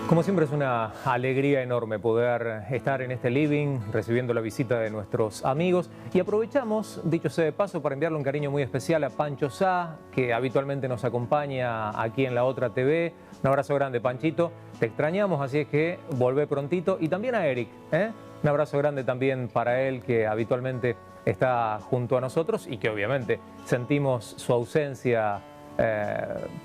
Como siempre es una alegría enorme poder estar en este living recibiendo la visita de nuestros amigos y aprovechamos, dicho sea de paso, para enviarle un cariño muy especial a Pancho Sá, que habitualmente nos acompaña aquí en La Otra TV. Un abrazo grande, Panchito, te extrañamos, así es que volvé prontito. Y también a Eric, un abrazo grande también para él, que habitualmente está junto a nosotros y que obviamente sentimos su ausencia,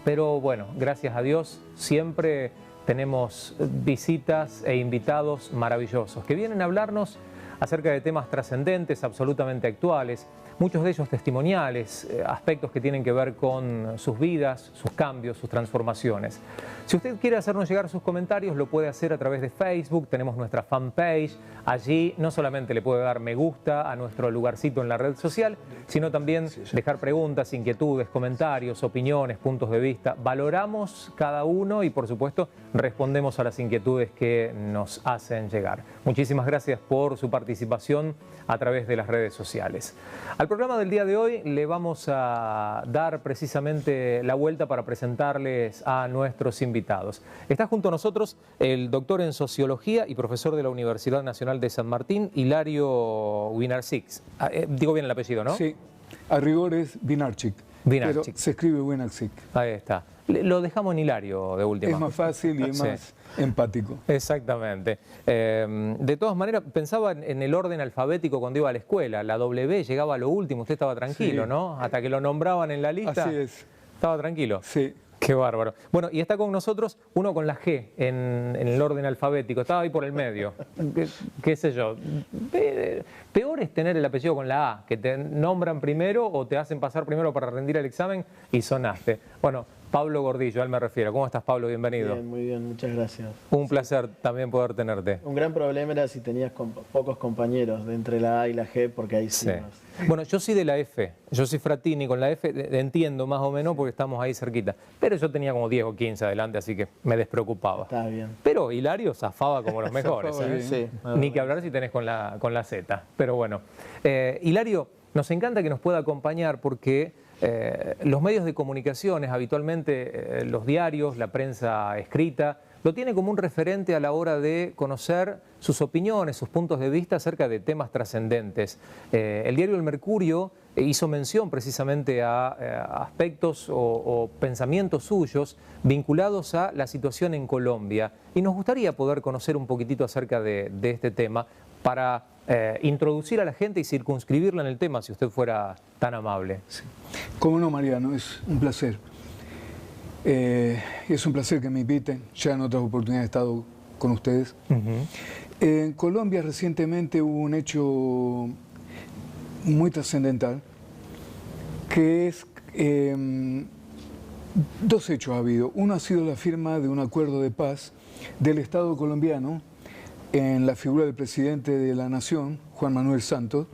pero bueno, gracias a Dios siempre tenemos visitas e invitados maravillosos que vienen a hablarnos acerca de temas trascendentes, absolutamente actuales, muchos de ellos testimoniales, aspectos que tienen que ver con sus vidas, sus cambios, sus transformaciones. Si usted quiere hacernos llegar sus comentarios, lo puede hacer a través de Facebook, tenemos nuestra fanpage, allí no solamente le puede dar me gusta a nuestro lugarcito en la red social, sino también dejar preguntas, inquietudes, comentarios, opiniones, puntos de vista. Valoramos cada uno y por supuesto respondemos a las inquietudes que nos hacen llegar. Muchísimas gracias por su participación a través de las redes sociales. Al programa del día de hoy le vamos a dar precisamente la vuelta para presentarles a nuestros invitados. Está junto a nosotros el doctor en Sociología y profesor de la Universidad Nacional de San Martín, Hilario Winarczyk. Digo bien el apellido, ¿no? Sí, a rigor es Winarczyk, pero se escribe Winarczyk. Ahí está. Lo dejamos en Hilario de última. Es más fácil y es más empático. Exactamente. De todas maneras, pensaba en el orden alfabético cuando iba a la escuela. La W llegaba a lo último, usted estaba tranquilo, ¿no? Hasta que lo nombraban en la lista. Así es. ¿Estaba tranquilo? Sí. Qué bárbaro. Bueno, y está con nosotros uno con la G en el orden alfabético. Estaba ahí por el medio. ¿Qué sé yo? Peor es tener el apellido con la A, que te nombran primero o te hacen pasar primero para rendir el examen y sonaste. Bueno, Pablo Gordillo, a él me refiero. ¿Cómo estás, Pablo? Bienvenido. Bien, muy bien, muchas gracias. Un placer también poder tenerte. Un gran problema era si tenías pocos compañeros de entre la A y la G, porque ahí sí. Bueno, yo soy de la F, yo soy Fratini, con la F entiendo más o menos porque estamos ahí cerquita. Pero yo tenía como 10 o 15 adelante, así que me despreocupaba. Está bien. Pero Hilario zafaba como los mejores. Sí, ni que hablar si tenés con la Z. Pero bueno, Hilario, nos encanta que nos pueda acompañar porque los medios de comunicaciones, habitualmente los diarios, la prensa escrita, lo tiene como un referente a la hora de conocer sus opiniones, sus puntos de vista acerca de temas trascendentes. El diario El Mercurio hizo mención precisamente a aspectos o pensamientos suyos vinculados a la situación en Colombia. Y nos gustaría poder conocer un poquitito acerca de este tema para introducir a la gente y circunscribirla en el tema, si usted fuera tan amable. Sí. Cómo no, Mariano, es un placer. Es un placer que me inviten. Ya en otras oportunidades he estado con ustedes. En Colombia recientemente hubo un hecho muy trascendental, que es dos hechos ha habido. Uno ha sido la firma de un acuerdo de paz del Estado colombiano en la figura del presidente de la Nación, Juan Manuel Santos,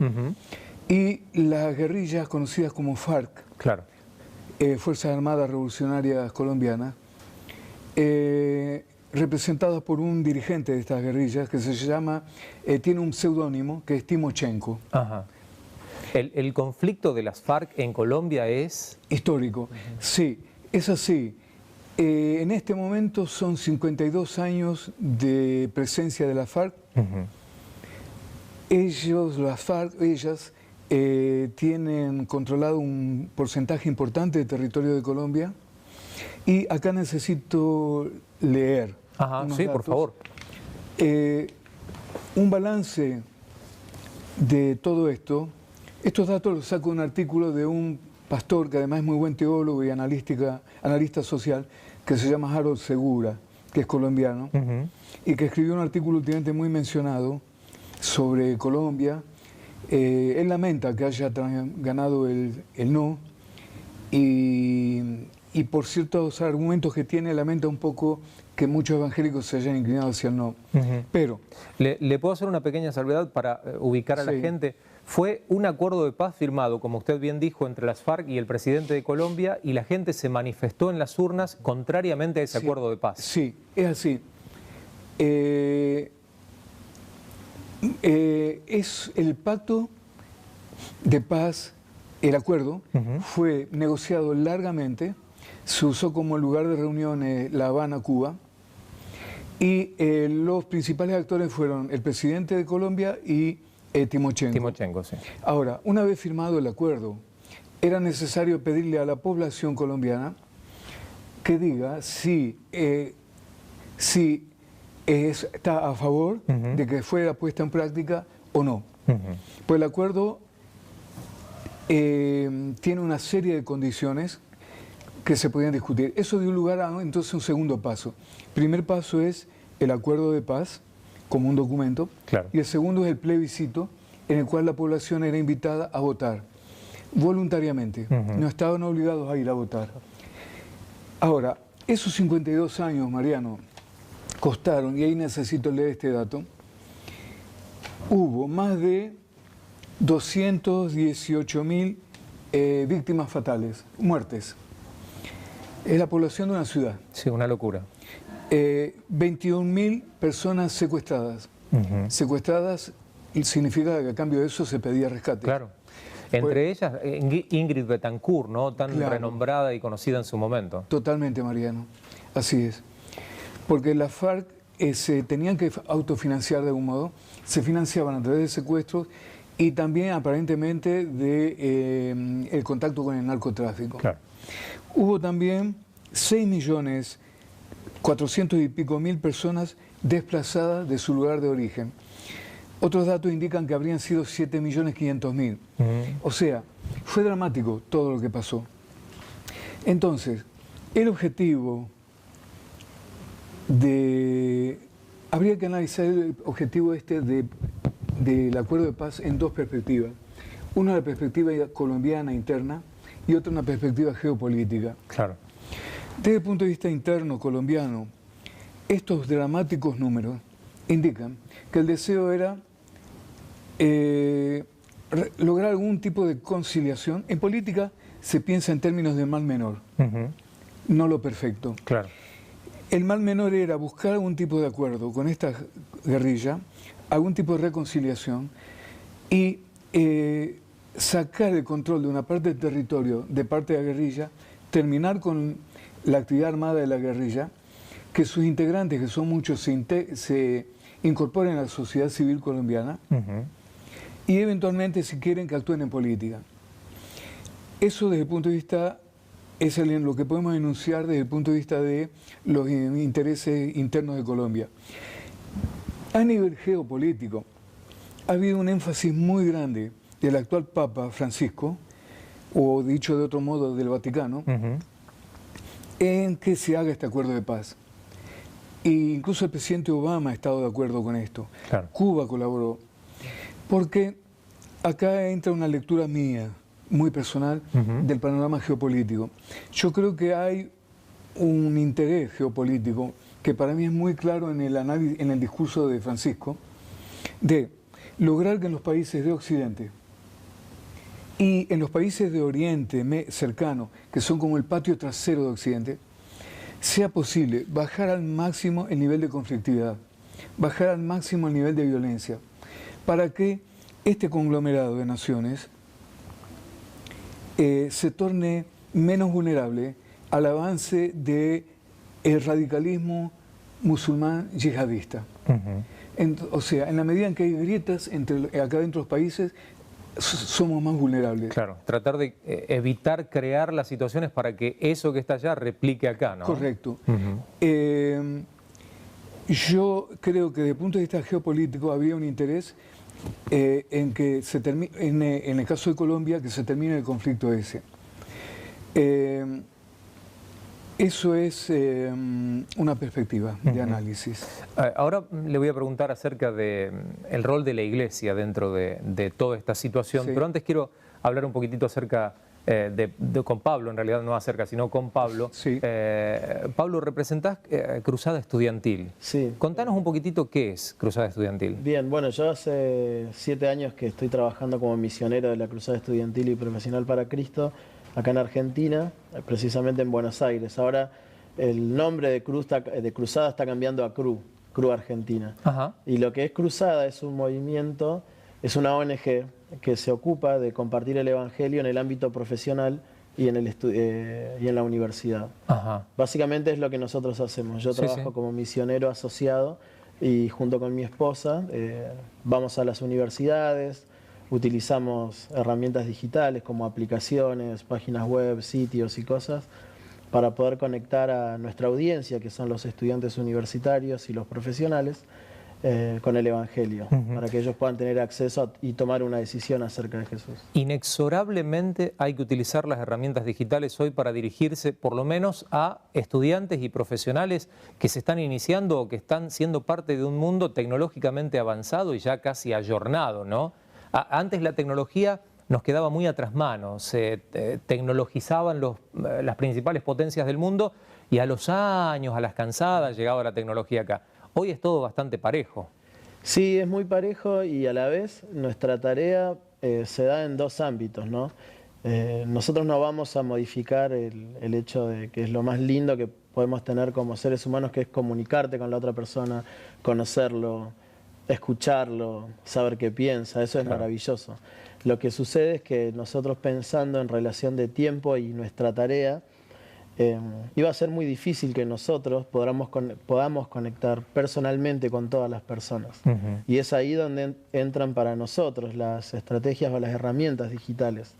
y las guerrillas conocidas como FARC. Claro. Fuerzas Armadas Revolucionarias Colombianas, representadas por un dirigente de estas guerrillas que se llama, tiene un seudónimo que es Timochenko. Ajá. ¿El conflicto de las FARC en Colombia es...? Histórico, sí, es así. En este momento son 52 años de presencia de la FARC. Ellas tienen controlado un porcentaje importante del territorio de Colombia y acá necesito leer unos sí, datos. por favor. Un balance de todo esto. Estos datos los saco de un artículo de un pastor que además es muy buen teólogo y analista social, que se llama Harold Segura, que es colombiano, y que escribió un artículo últimamente muy mencionado sobre Colombia. Él lamenta que haya ganado el no y por ciertos argumentos que tiene lamenta un poco que muchos evangélicos se hayan inclinado hacia el no. Pero ¿Le puedo hacer una pequeña salvedad para ubicar a la gente? Fue un acuerdo de paz firmado, como usted bien dijo, entre las FARC y el presidente de Colombia, y la gente se manifestó en las urnas contrariamente a ese acuerdo de paz. Sí, es así. Es el pacto de paz, el acuerdo, fue negociado largamente, se usó como lugar de reuniones La Habana, Cuba, Y los principales actores fueron el presidente de Colombia y Timochenko. Timochenko, sí. Ahora, una vez firmado el acuerdo, era necesario pedirle a la población colombiana que diga si está a favor de que fuera puesta en práctica o no. Pues el acuerdo tiene una serie de condiciones que se podían discutir. Eso dio lugar a entonces un segundo paso. El primer paso es el acuerdo de paz como un documento, claro. Y el segundo es el plebiscito, en el cual la población era invitada a votar voluntariamente. No estaban obligados a ir a votar. Ahora, esos 52 años, Mariano, costaron, y ahí necesito leer este dato, hubo más de 218.000 víctimas fatales, muertes. Es la población de una ciudad. Sí, una locura. 21.000 personas secuestradas. Secuestradas significa que a cambio de eso se pedía rescate. Claro. Entre ellas, Ingrid Betancourt, ¿no? Tan claro, renombrada y conocida en su momento. Totalmente, Mariano. Así es. Porque las FARC se tenían que autofinanciar de algún modo, se financiaban a través de secuestros y también aparentemente de el contacto con el narcotráfico. Claro. Hubo también 6.400.000 y pico personas desplazadas de su lugar de origen. Otros datos indican que habrían sido 7.500.000. O sea, fue dramático todo lo que pasó. Entonces, el objetivo habría que analizar el objetivo del acuerdo de paz en dos perspectivas. Una, la perspectiva colombiana interna, y otra, una perspectiva geopolítica. Claro. Desde el punto de vista interno colombiano, estos dramáticos números indican que el deseo era lograr algún tipo de conciliación. En política se piensa en términos de mal menor, no lo perfecto. Claro. El mal menor era buscar algún tipo de acuerdo con esta guerrilla, algún tipo de reconciliación y sacar el control de una parte del territorio de parte de la guerrilla, terminar con la actividad armada de la guerrilla, que sus integrantes, que son muchos, se incorporen a la sociedad civil colombiana y eventualmente, si quieren, que actúen en política. Eso desde el punto de vista, es lo que podemos enunciar desde el punto de vista de los intereses internos de Colombia. A nivel geopolítico, ha habido un énfasis muy grande del actual Papa Francisco, o dicho de otro modo, del Vaticano, en que se haga este acuerdo de paz. E incluso el presidente Obama ha estado de acuerdo con esto. Claro. Cuba colaboró. Porque acá entra una lectura mía, muy personal, del panorama geopolítico. Yo creo que hay un interés geopolítico que para mí es muy claro en el análisis, en el discurso de Francisco, de lograr que en los países de Occidente y en los países de Oriente cercano, que son como el patio trasero de Occidente, sea posible bajar al máximo el nivel de conflictividad, bajar al máximo el nivel de violencia, para que este conglomerado de naciones se torne menos vulnerable al avance del radicalismo musulmán yihadista. O sea, en la medida en que hay grietas acá dentro de los países, somos más vulnerables. Claro, tratar de evitar crear las situaciones para que eso que está allá replique acá, ¿no? Correcto. Yo creo que desde el punto de vista geopolítico había un interés en que se termine, en el caso de Colombia, que se termine el conflicto ese. Eso es una perspectiva de análisis. Ahora le voy a preguntar acerca del rol de la Iglesia dentro de toda esta situación, Sí. pero antes quiero hablar un poquitito acerca con Pablo, en realidad no acerca, sino con Pablo. Sí. Pablo, representás Cruzada Estudiantil. Sí. Contanos un poquitito qué es Cruzada Estudiantil. Bien, bueno, yo hace 7 años que estoy trabajando como misionero de la Cruzada Estudiantil y Profesional para Cristo, acá en Argentina, precisamente en Buenos Aires. Ahora el nombre de Cruzada está cambiando a CRU Argentina. Ajá. Y lo que es Cruzada es un movimiento, es una ONG que se ocupa de compartir el Evangelio en el ámbito profesional y en la universidad. Ajá. Básicamente es lo que nosotros hacemos. Yo trabajo como misionero asociado y junto con mi esposa vamos a las universidades, utilizamos herramientas digitales como aplicaciones, páginas web, sitios y cosas para poder conectar a nuestra audiencia, que son los estudiantes universitarios y los profesionales, con el Evangelio, para que ellos puedan tener acceso y tomar una decisión acerca de Jesús. Inexorablemente hay que utilizar las herramientas digitales hoy para dirigirse por lo menos a estudiantes y profesionales que se están iniciando o que están siendo parte de un mundo tecnológicamente avanzado y ya casi ayornado, ¿no? Antes la tecnología nos quedaba muy a trasmano, se tecnologizaban las principales potencias del mundo y a los años, a las cansadas, llegaba la tecnología acá. Hoy es todo bastante parejo. Sí, es muy parejo y a la vez nuestra tarea se da en dos ámbitos, ¿no? Nosotros no vamos a modificar el hecho de que es lo más lindo que podemos tener como seres humanos, que es comunicarte con la otra persona, conocerlo, escucharlo, saber qué piensa, eso es maravilloso. Lo que sucede es que nosotros pensando en relación de tiempo y nuestra tarea, iba a ser muy difícil que nosotros podamos conectar personalmente con todas las personas. Y es ahí donde entran para nosotros las estrategias o las herramientas digitales,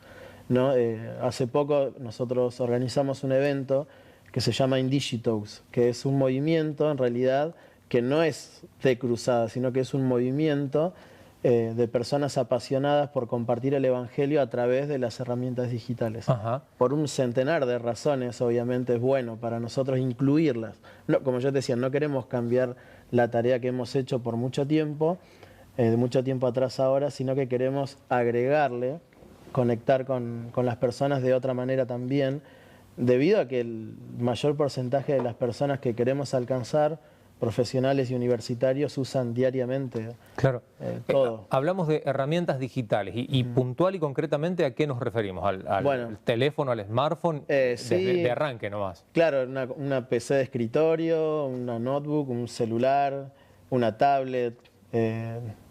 ¿no? Hace poco nosotros organizamos un evento que se llama Indigitos, que es un movimiento en realidad que no es de cruzada, sino que es un movimiento de personas apasionadas por compartir el Evangelio a través de las herramientas digitales. Por un centenar de razones, obviamente es bueno para nosotros incluirlas. No, como yo te decía, no queremos cambiar la tarea que hemos hecho por mucho tiempo, de mucho tiempo atrás ahora, sino que queremos agregarle, conectar con las personas de otra manera también, debido a que el mayor porcentaje de las personas que queremos alcanzar, profesionales y universitarios, usan diariamente todo. Hablamos de herramientas digitales y puntual y concretamente ¿a qué nos referimos? ¿Al teléfono, al smartphone? Sí, de arranque nomás. Claro, una PC de escritorio, una notebook, un celular, una tablet,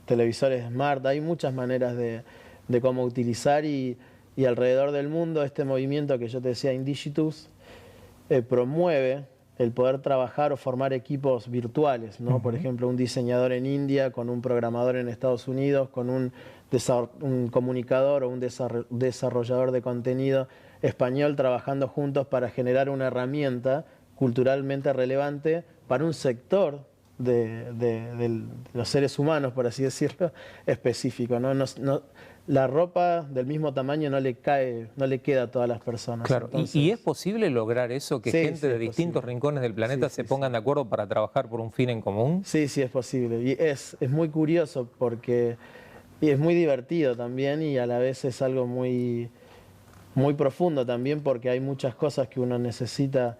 televisores smart. Hay muchas maneras de cómo utilizar y alrededor del mundo este movimiento que yo te decía, Indigitus, promueve el poder trabajar o formar equipos virtuales, ¿no? Por ejemplo, un diseñador en India con un programador en Estados Unidos, con un comunicador o un desarrollador de contenido español trabajando juntos para generar una herramienta culturalmente relevante para un sector de los seres humanos, por así decirlo, específico, ¿no? La ropa del mismo tamaño no le queda a todas las personas. Claro. Entonces, ¿Y es posible lograr eso? Que gente de distintos rincones del planeta se pongan de acuerdo para trabajar por un fin en común. Sí, sí, es posible. Y es muy curioso porque es muy divertido también y a la vez es algo muy, muy profundo también porque hay muchas cosas que uno necesita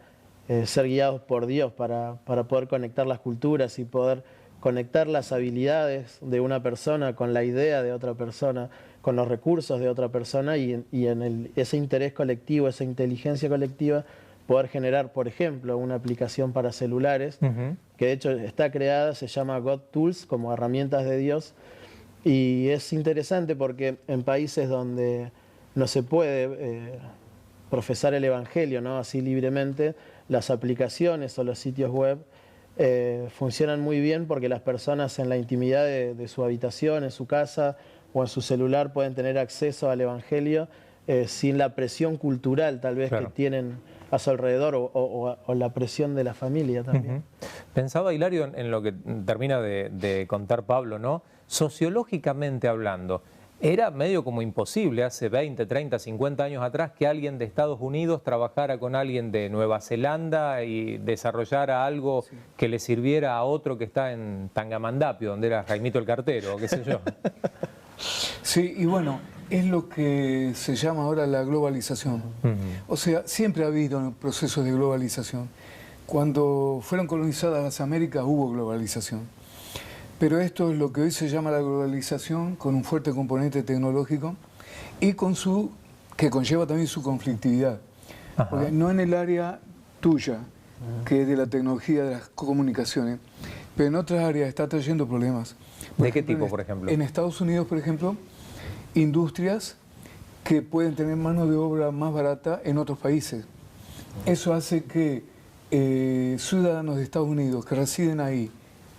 ser guiados por Dios para poder conectar las culturas y poder conectar las habilidades de una persona con la idea de otra persona, con los recursos de otra persona y en ese interés colectivo, esa inteligencia colectiva, poder generar, por ejemplo, una aplicación para celulares, que de hecho está creada, se llama God Tools, como herramientas de Dios, y es interesante porque en países donde no se puede profesar el Evangelio, ¿no? Así libremente, las aplicaciones o los sitios web funcionan muy bien porque las personas en la intimidad de su habitación, en su casa o en su celular pueden tener acceso al Evangelio sin la presión cultural tal vez que tienen a su alrededor o la presión de la familia también. Pensaba, Hilario, en lo que termina de contar Pablo, ¿no? Sociológicamente hablando, era medio como imposible hace 20, 30, 50 años atrás que alguien de Estados Unidos trabajara con alguien de Nueva Zelanda y desarrollara algo que le sirviera a otro que está en Tangamandapio, donde era Jaimito el Cartero, o qué sé yo. Sí, y bueno, es lo que se llama ahora la globalización. O sea, siempre ha habido procesos de globalización. Cuando fueron colonizadas las Américas hubo globalización. Pero esto es lo que hoy se llama la globalización, con un fuerte componente tecnológico y que conlleva también su conflictividad. Porque no en el área tuya, que es de la tecnología, de las comunicaciones, pero en otras áreas está trayendo problemas. ¿De qué tipo, por ejemplo? En Estados Unidos, por ejemplo, industrias que pueden tener mano de obra más barata en otros países. Eso hace que ciudadanos de Estados Unidos que residen ahí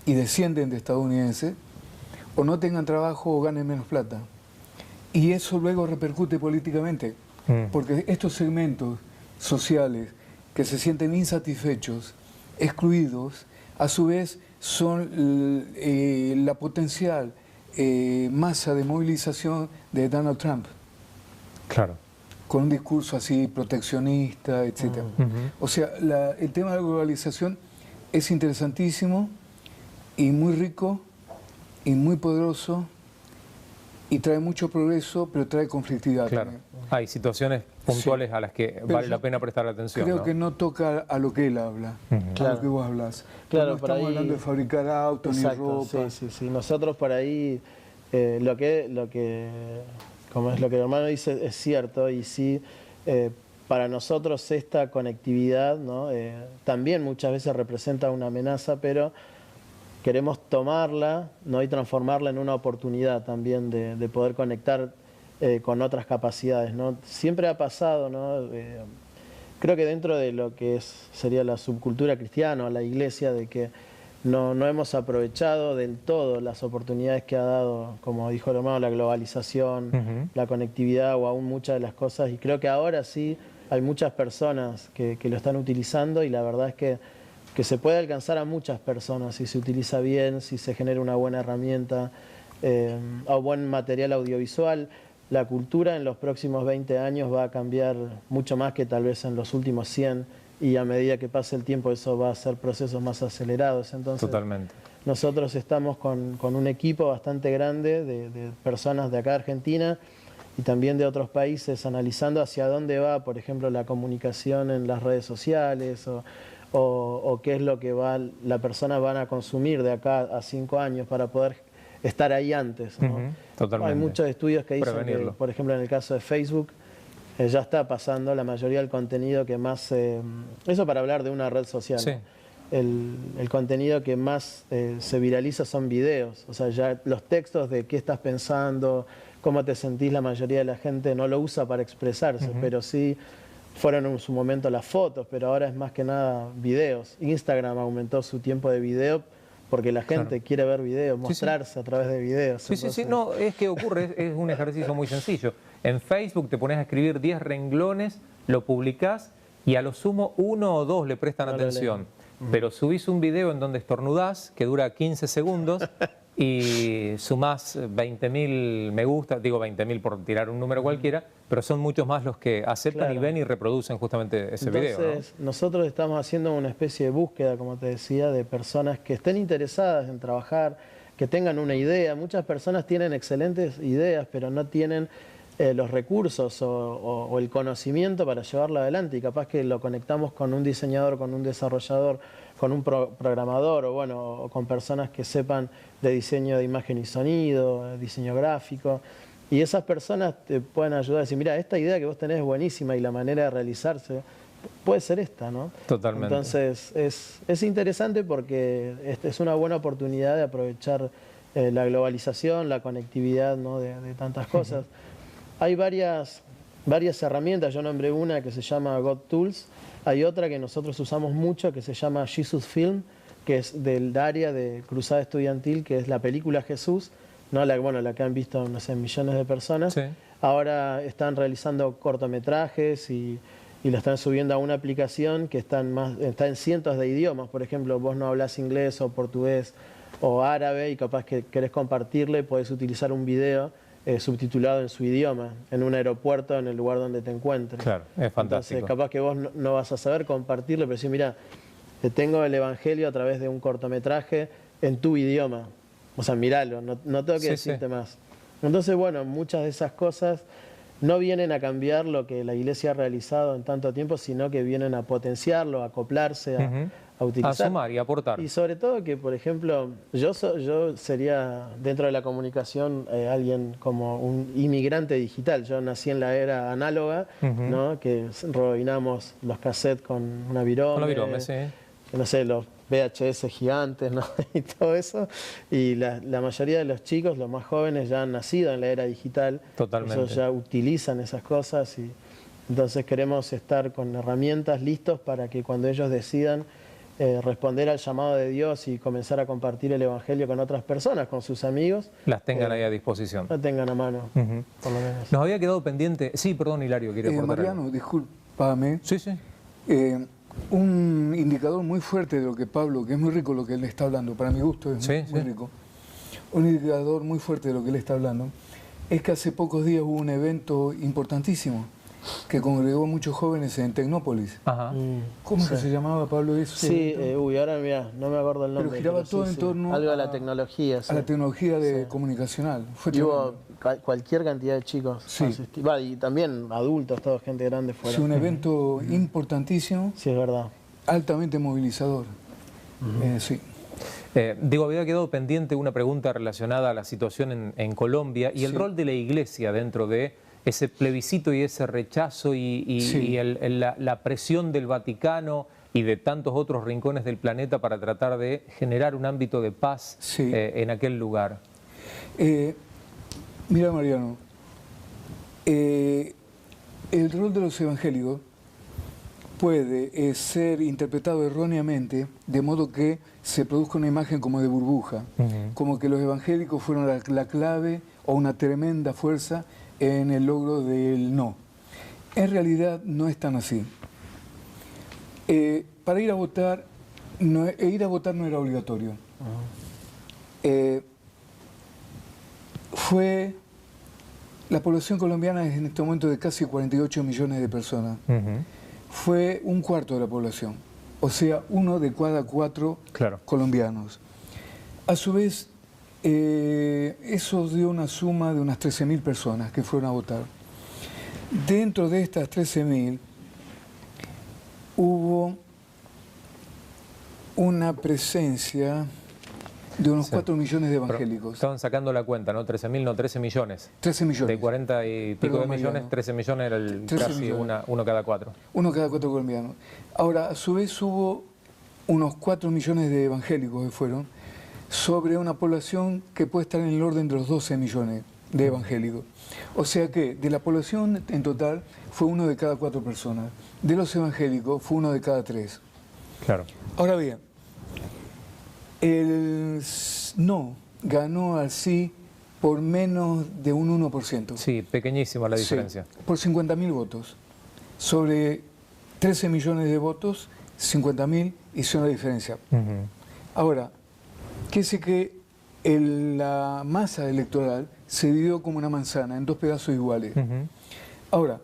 y descienden de estadounidenses o no tengan trabajo o ganen menos plata. Y eso luego repercute políticamente, porque estos segmentos sociales que se sienten insatisfechos, excluidos, a su vez son la potencial masa de movilización de Donald Trump. Claro. Con un discurso así proteccionista, etc. O sea, el tema de la globalización es interesantísimo y muy rico y muy poderoso y trae mucho progreso, pero trae conflictividad. Claro. También. Hay situaciones puntuales a las que Pero vale la pena prestar atención. Creo ¿no? que no toca a lo que él habla, a lo que vos hablas. Claro, no estamos hablando de fabricar autos ni ropa. Sí. Nosotros por ahí, lo que como es lo que el hermano dice, es cierto, y sí, para nosotros esta conectividad, ¿no? También muchas veces representa una amenaza, pero queremos tomarla, ¿no? Y transformarla en una oportunidad también de poder conectar con otras capacidades, ¿no? Siempre ha pasado, ¿no? Creo que dentro de lo que sería la subcultura cristiana, la iglesia, de que no hemos aprovechado del todo las oportunidades que ha dado, como dijo el hermano, la globalización, la conectividad o aún muchas de las cosas. Y creo que ahora sí hay muchas personas que lo están utilizando y la verdad es que se puede alcanzar a muchas personas si se utiliza bien, si se genera una buena herramienta o buen material audiovisual. La cultura en los próximos 20 años va a cambiar mucho más que tal vez en los últimos 100 y a medida que pase el tiempo eso va a ser procesos más acelerados. Entonces, totalmente. Nosotros estamos con un equipo bastante grande de personas de acá de Argentina y también de otros países analizando hacia dónde va, por ejemplo, la comunicación en las redes sociales o qué es lo que la persona van a consumir de acá a 5 años para poder estar ahí antes, ¿no? Totalmente. Hay muchos estudios que dicen que, por ejemplo, en el caso de Facebook, ya está pasando la mayoría del contenido que más... eso para hablar de una red social. Sí. El contenido que más se viraliza son videos. O sea, ya los textos de qué estás pensando, cómo te sentís, la mayoría de la gente no lo usa para expresarse, pero sí fueron en su momento las fotos, pero ahora es más que nada videos. Instagram aumentó su tiempo de video porque la gente quiere ver videos, mostrarse a través de videos. Sí, no, es que ocurre, es un ejercicio muy sencillo. En Facebook te pones a escribir 10 renglones, lo publicás y a lo sumo 1 o 2 le prestan atención. Pero subís un video en donde estornudás, que dura 15 segundos, y sumás 20.000 me gusta, digo 20.000 por tirar un número cualquiera, pero son muchos más los que aceptan y ven y reproducen justamente ese video, ¿no? Entonces, nosotros estamos haciendo una especie de búsqueda, como te decía, de personas que estén interesadas en trabajar, que tengan una idea. Muchas personas tienen excelentes ideas, pero no tienen los recursos o el conocimiento para llevarlo adelante, y capaz que lo conectamos con un diseñador, con un desarrollador, con un programador o con personas que sepan de diseño de imagen y sonido, diseño gráfico, y esas personas te pueden ayudar a decir, mira, esta idea que vos tenés es buenísima y la manera de realizarse puede ser esta, ¿no? Totalmente. Entonces es interesante porque es una buena oportunidad de aprovechar la globalización, la conectividad, ¿no? de tantas cosas. Hay varias herramientas, yo nombré una que se llama GodTools, hay otra que nosotros usamos mucho que se llama Jesus Film, que es del área de Cruzada Estudiantil, que es la película Jesús, ¿no? la que han visto, no sé, millones de personas. Sí. Ahora están realizando cortometrajes y lo están subiendo a una aplicación que está en cientos de idiomas. Por ejemplo, vos no hablas inglés o portugués o árabe y capaz que querés compartirle, podés utilizar un video subtitulado en su idioma, en un aeropuerto, en el lugar donde te encuentres. Claro, es fantástico. Entonces, capaz que vos no vas a saber compartirle, pero decir, mira, tengo el Evangelio a través de un cortometraje en tu idioma. O sea, miralo, no tengo que decirte más. Entonces, bueno, muchas de esas cosas no vienen a cambiar lo que la Iglesia ha realizado en tanto tiempo, sino que vienen a potenciarlo, a acoplarse, a utilizar. A sumar y aportar. Y sobre todo que, por ejemplo, yo sería, dentro de la comunicación, alguien como un inmigrante digital. Yo nací en la era análoga, ¿no? Que rebobinamos los cassettes con una virome. Con la virome, sí. No sé, los VHS gigantes, ¿no? Y todo eso. Y la mayoría de los chicos, los más jóvenes, ya han nacido en la era digital. Totalmente. Ellos ya utilizan esas cosas y entonces queremos estar con herramientas listos para que cuando ellos decidan responder al llamado de Dios y comenzar a compartir el Evangelio con otras personas, con sus amigos, las tengan ahí a disposición. la tengan a mano, por lo menos. Nos había quedado pendiente... Sí, perdón, Hilario, quería aportar Mariano, algo. discúlpame. Sí, sí. Un indicador muy fuerte de lo que Pablo, que es muy rico lo que él está hablando, para mi gusto es muy rico, un indicador muy fuerte de lo que él está hablando, es que hace pocos días hubo un evento importantísimo que congregó muchos jóvenes en Tecnópolis. Ajá. ¿Cómo que se llamaba, Pablo, eso? Sí, ahora mira, no me acuerdo el nombre. Pero giraba todo en torno algo a la tecnología. A la tecnología comunicacional. Fue y hubo cualquier cantidad de chicos. Sí. Y también adultos, toda gente grande fuera. Sí, un evento importantísimo. Sí, es verdad. Altamente movilizador. Sí. Digo, había quedado pendiente una pregunta relacionada a la situación en Colombia y el rol de la Iglesia dentro de ese plebiscito y ese rechazo y la presión del Vaticano y de tantos otros rincones del planeta para tratar de generar un ámbito de paz en aquel lugar. Mira, Mariano, el rol de los evangélicos puede ser interpretado erróneamente, de modo que se produzca una imagen como de burbuja, como que los evangélicos fueron la clave o una tremenda fuerza en el logro del no. En realidad no es tan así. Para ir a votar, no era obligatorio. La población colombiana es en este momento de casi 48 millones de personas. Fue un cuarto de la población, o sea, 1 de cada 4 colombianos. A su vez, eso dio una suma de unas 13.000 personas que fueron a votar. Dentro de estas 13.000 hubo una presencia de unos 4 millones de evangélicos. Pero estaban sacando la cuenta, ¿no? 13.000, no, 13 millones. 13 millones. De 40 y pico de millones, 13 millones era casi uno cada 4. Uno cada 4 colombianos. Ahora, a su vez hubo unos 4 millones de evangélicos que fueron, sobre una población que puede estar en el orden de los 12 millones de evangélicos. O sea que de la población en total fue 1 de cada 4 personas. De los evangélicos fue 1 de cada 3. Claro. Ahora bien, el no ganó al sí por menos de un 1%. Sí, pequeñísima la diferencia. Sí, por 50.000 votos. Sobre 13 millones de votos, 50.000 hizo una diferencia. Ahora, fíjese que la masa electoral se dividió como una manzana en 2 pedazos iguales. Ahora,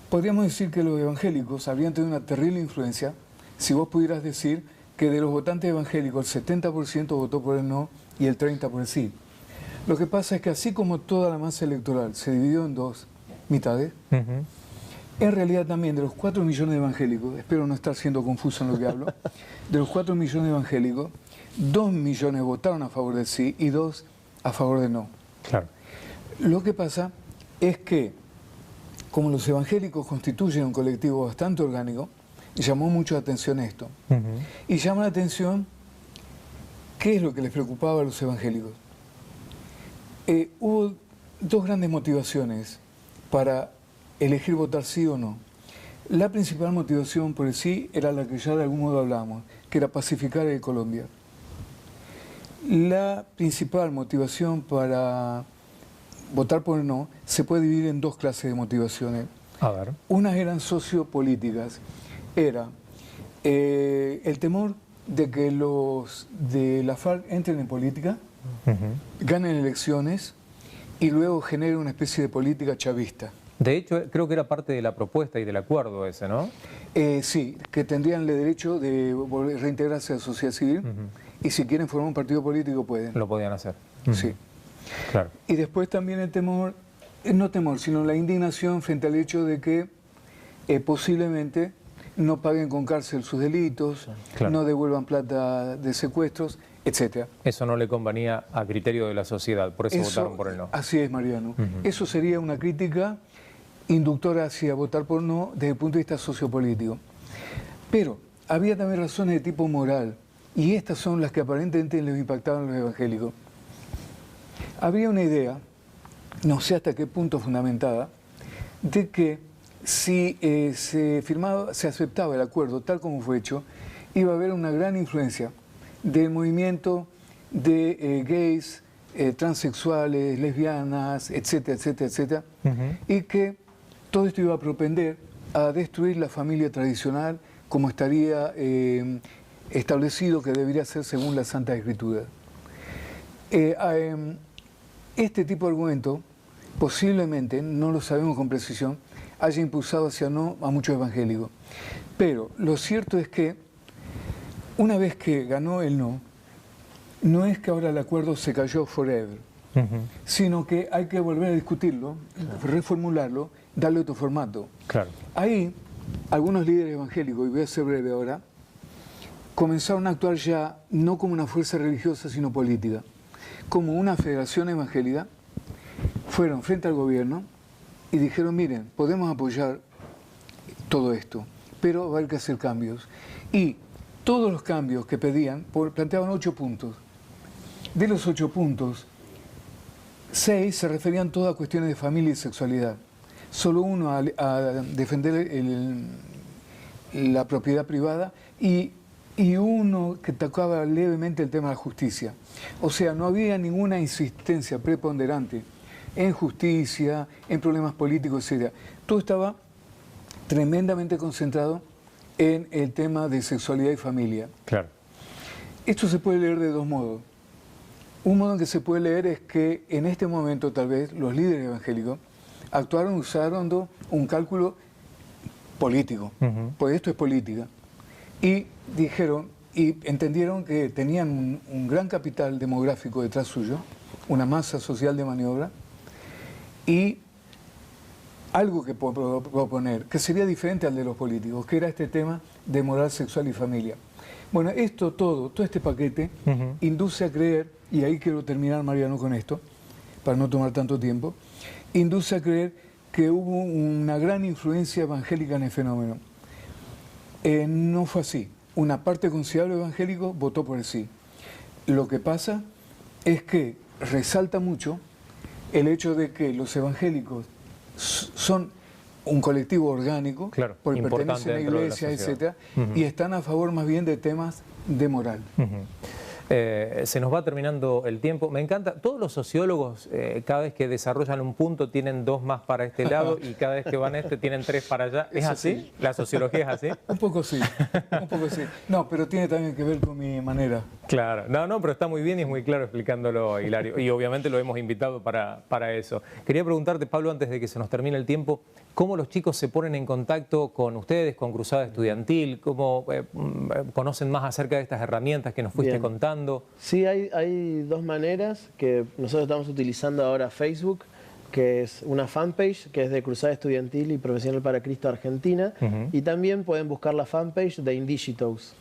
podríamos decir que los evangélicos habrían tenido una terrible influencia si vos pudieras decir que de los votantes evangélicos el 70% votó por el no y el 30% por el sí. Lo que pasa es que así como toda la masa electoral se dividió en 2 mitades, en realidad también de los 4 millones de evangélicos, espero no estar siendo confuso en lo que hablo, de los 4 millones de evangélicos, 2 millones votaron a favor del sí y 2 a favor del no. Claro. Lo que pasa es que, como los evangélicos constituyen un colectivo bastante orgánico, llamó mucho la atención esto. Y llama la atención qué es lo que les preocupaba a los evangélicos. Hubo 2 grandes motivaciones para elegir votar sí o no. La principal motivación por el sí era la que ya de algún modo hablábamos, que era pacificar Colombia. La principal motivación para votar por el no se puede dividir en 2 clases de motivaciones. A ver. Unas eran sociopolíticas. Era el temor de que los de la FARC entren en política, ganen elecciones y luego generen una especie de política chavista. De hecho, creo que era parte de la propuesta y del acuerdo ese, ¿no? Sí, que tendrían el derecho de reintegrarse a la sociedad civil y si quieren formar un partido político pueden. Lo podían hacer. Sí. Claro. Y después también el temor, no temor, sino la indignación frente al hecho de que posiblemente no paguen con cárcel sus delitos, no devuelvan plata de secuestros, etc. Eso no le convenía a criterio de la sociedad, por eso votaron por el no. Así es, Mariano. Eso sería una crítica inductora hacia votar por no desde el punto de vista sociopolítico. Pero había también razones de tipo moral y estas son las que aparentemente les impactaban a los evangélicos. Había una idea, no sé hasta qué punto fundamentada, de que si se aceptaba el acuerdo tal como fue hecho, iba a haber una gran influencia del movimiento de gays, transexuales, lesbianas, etcétera, etcétera, etcétera, y que todo esto iba a propender a destruir la familia tradicional como estaría establecido que debería ser según la Santa Escritura. Este tipo de argumento posiblemente, no lo sabemos con precisión, haya impulsado hacia no a muchos evangélicos. Pero lo cierto es que una vez que ganó el no, no es que ahora el acuerdo se cayó forever, sino que hay que volver a discutirlo, reformularlo, darle otro formato. Claro. Ahí, algunos líderes evangélicos, y voy a ser breve ahora, comenzaron a actuar ya no como una fuerza religiosa, sino política, como una federación evangélica. Fueron frente al gobierno y dijeron, miren, podemos apoyar todo esto, pero va a haber que hacer cambios. Y todos los cambios que pedían, planteaban 8 puntos. De los 8 puntos, 6 se referían todas a cuestiones de familia y sexualidad. Solo uno a defender la propiedad privada y uno que tocaba levemente el tema de la justicia. O sea, no había ninguna insistencia preponderante en justicia, en problemas políticos, etc. Todo estaba tremendamente concentrado en el tema de sexualidad y familia. Claro. Esto se puede leer de 2 modos. Un modo en que se puede leer es que en este momento tal vez los líderes evangélicos actuaron usando un cálculo político, pues esto es política, y dijeron y entendieron que tenían un gran capital demográfico detrás suyo, una masa social de maniobra, y algo que puedo proponer, que sería diferente al de los políticos, que era este tema de moral sexual y familia. Bueno, todo este paquete induce a creer, y ahí quiero terminar, Mariano, con esto, para no tomar tanto tiempo, induce a creer que hubo una gran influencia evangélica en el fenómeno. No fue así. Una parte considerable de evangélicos votó por el sí. Lo que pasa es que resalta mucho el hecho de que los evangélicos son un colectivo orgánico, claro, porque pertenecen a la iglesia, etc., y están a favor más bien de temas de moral. Se nos va terminando el tiempo. Me encanta, todos los sociólogos cada vez que desarrollan un punto tienen 2 más para este lado y cada vez que van a este tienen 3 para allá. ¿Es así? Sí. ¿La sociología es así? Un poco sí, un poco sí. No, pero tiene también que ver con mi manera. Claro, no, pero está muy bien y es muy claro explicándolo, Hilario. Y obviamente lo hemos invitado para eso. Quería preguntarte, Pablo, antes de que se nos termine el tiempo, ¿cómo los chicos se ponen en contacto con ustedes, con Cruzada Estudiantil? ¿Cómo conocen más acerca de estas herramientas que nos fuiste contando? Sí, hay 2 maneras que nosotros estamos utilizando ahora: Facebook, que es una fanpage que es de Cruzada Estudiantil y Profesional para Cristo Argentina, y también pueden buscar la fanpage de Indigitos.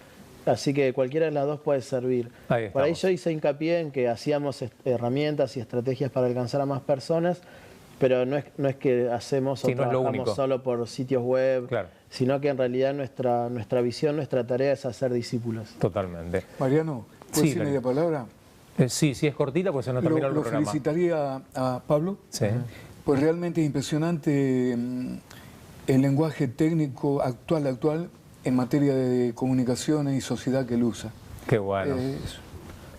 Así que cualquiera de las 2 puede servir. Por ahí yo hice hincapié en que hacíamos herramientas y estrategias para alcanzar a más personas, pero no es que hacemos o trabajamos solo por sitios web, sino que en realidad nuestra visión, nuestra tarea es hacer discípulos. Totalmente. Mariano, ¿puedes decir media palabra? Sí, es cortita, pues se nos terminó el programa. Lo felicitaría a Pablo, pues realmente es impresionante el lenguaje técnico actual en materia de comunicaciones y sociedad que él usa. Qué bueno.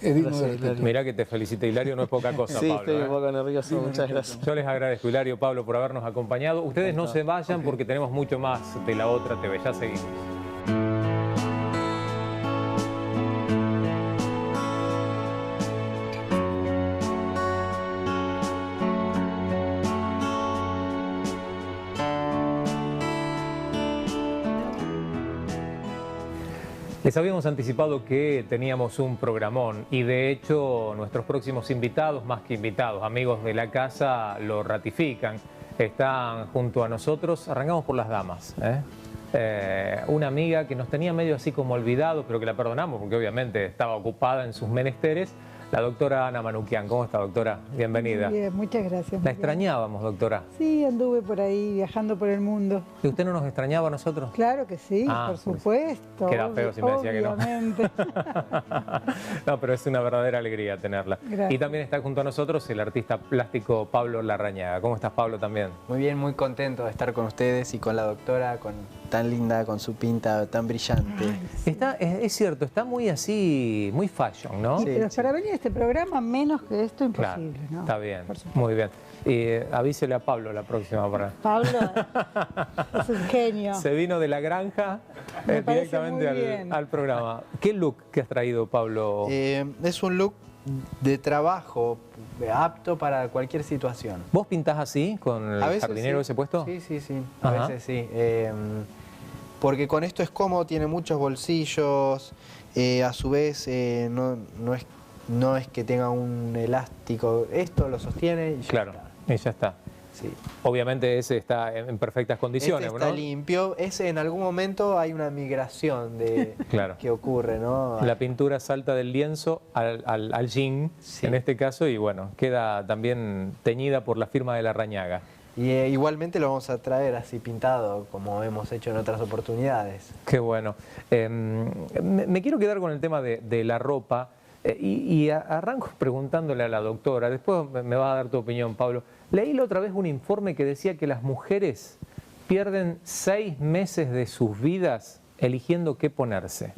Es digno de respeto. Mirá que te felicite, Hilario, no es poca cosa, sí, Pablo. Estoy un poco nervioso, muchas gracias. Yo les agradezco, Hilario, Pablo, por habernos acompañado. Ustedes no se vayan porque tenemos mucho más de La Otra TV. Ya seguimos. Les habíamos anticipado que teníamos un programón y de hecho nuestros próximos invitados, más que invitados, amigos de la casa, lo ratifican. Están junto a nosotros. Arrancamos por las damas. Una amiga que nos tenía medio así como olvidado, pero que la perdonamos porque obviamente estaba ocupada en sus menesteres. la doctora Ana Manuquian. ¿Cómo está, doctora? Bienvenida. Muy bien, muchas gracias. La muy bien. extrañábamos, doctora. Sí, anduve por ahí viajando por el mundo. ¿Y usted no nos extrañaba a nosotros? Claro que sí, Ah, por supuesto. queda feo si me decía que no. Obviamente. No, pero es una verdadera alegría tenerla. Gracias. Y también está junto a nosotros el artista plástico Pablo Larrañaga. ¿Cómo estás, Pablo, también? Muy bien, muy contento de estar con ustedes y con la doctora, tan linda, con su pinta tan brillante. Es cierto, está muy así, muy fashion, ¿no? Y, Sí, pero sí. para venir a este programa, menos que esto, Claro, imposible. ¿no? está bien, Por supuesto. muy bien. Avísele a Pablo la próxima para... Pablo es un genio. Se vino de la granja Me parece directamente muy bien. al programa. ¿Qué look que has traído, Pablo? Es un look de trabajo apto para cualquier situación. ¿Vos pintás así, con el A veces jardinero sí. ese puesto? Sí, sí, sí. A Ajá. veces sí. Porque con esto es cómodo, tiene muchos bolsillos. A su vez, no es que tenga un elástico. Esto lo sostiene y ya Claro, está. y ya está. Sí. Obviamente ese está en perfectas condiciones, Este está ¿no? limpio. Ese en algún momento hay una migración Claro. que ocurre, ¿no? La pintura salta del lienzo al jean, Sí. en este caso, y bueno, queda también teñida por la firma de Larrañaga. Y igualmente lo vamos a traer así pintado, como hemos hecho en otras oportunidades. Qué bueno. Me quiero quedar con el tema de la ropa y arranco preguntándole a la doctora, después me va a dar tu opinión, Pablo. Leí la otra vez un informe que decía que las mujeres pierden 6 meses de sus vidas eligiendo qué ponerse.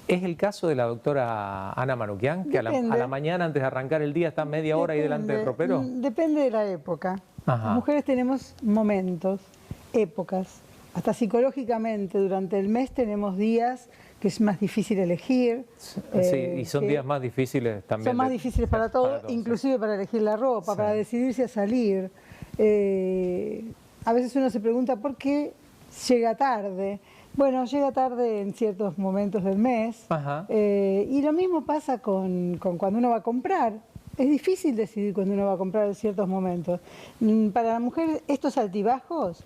¿Es el caso de la doctora Ana Manuquian, que a la Depende. mañana antes de arrancar el día está media hora ahí delante del ropero? Depende de la época. Ajá. Las mujeres tenemos momentos, épocas. Hasta psicológicamente, durante el mes tenemos días que es más difícil elegir. Sí, y son que días más difíciles también. son más difíciles para todos, todos, inclusive para elegir la ropa, Sí. para decidirse a salir. A veces uno se pregunta por qué llega tarde. Bueno, llega tarde en ciertos momentos del mes. Ajá. Y lo mismo pasa con cuando uno va a comprar. Es difícil decidir cuando uno va a comprar en ciertos momentos. Para la mujer estos altibajos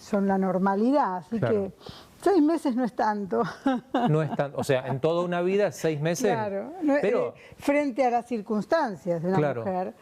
son la normalidad, así Claro. que 6 meses no es tanto. No es tan, o sea, en toda una vida, 6 meses. Claro, Pero frente a las circunstancias de una Claro. mujer,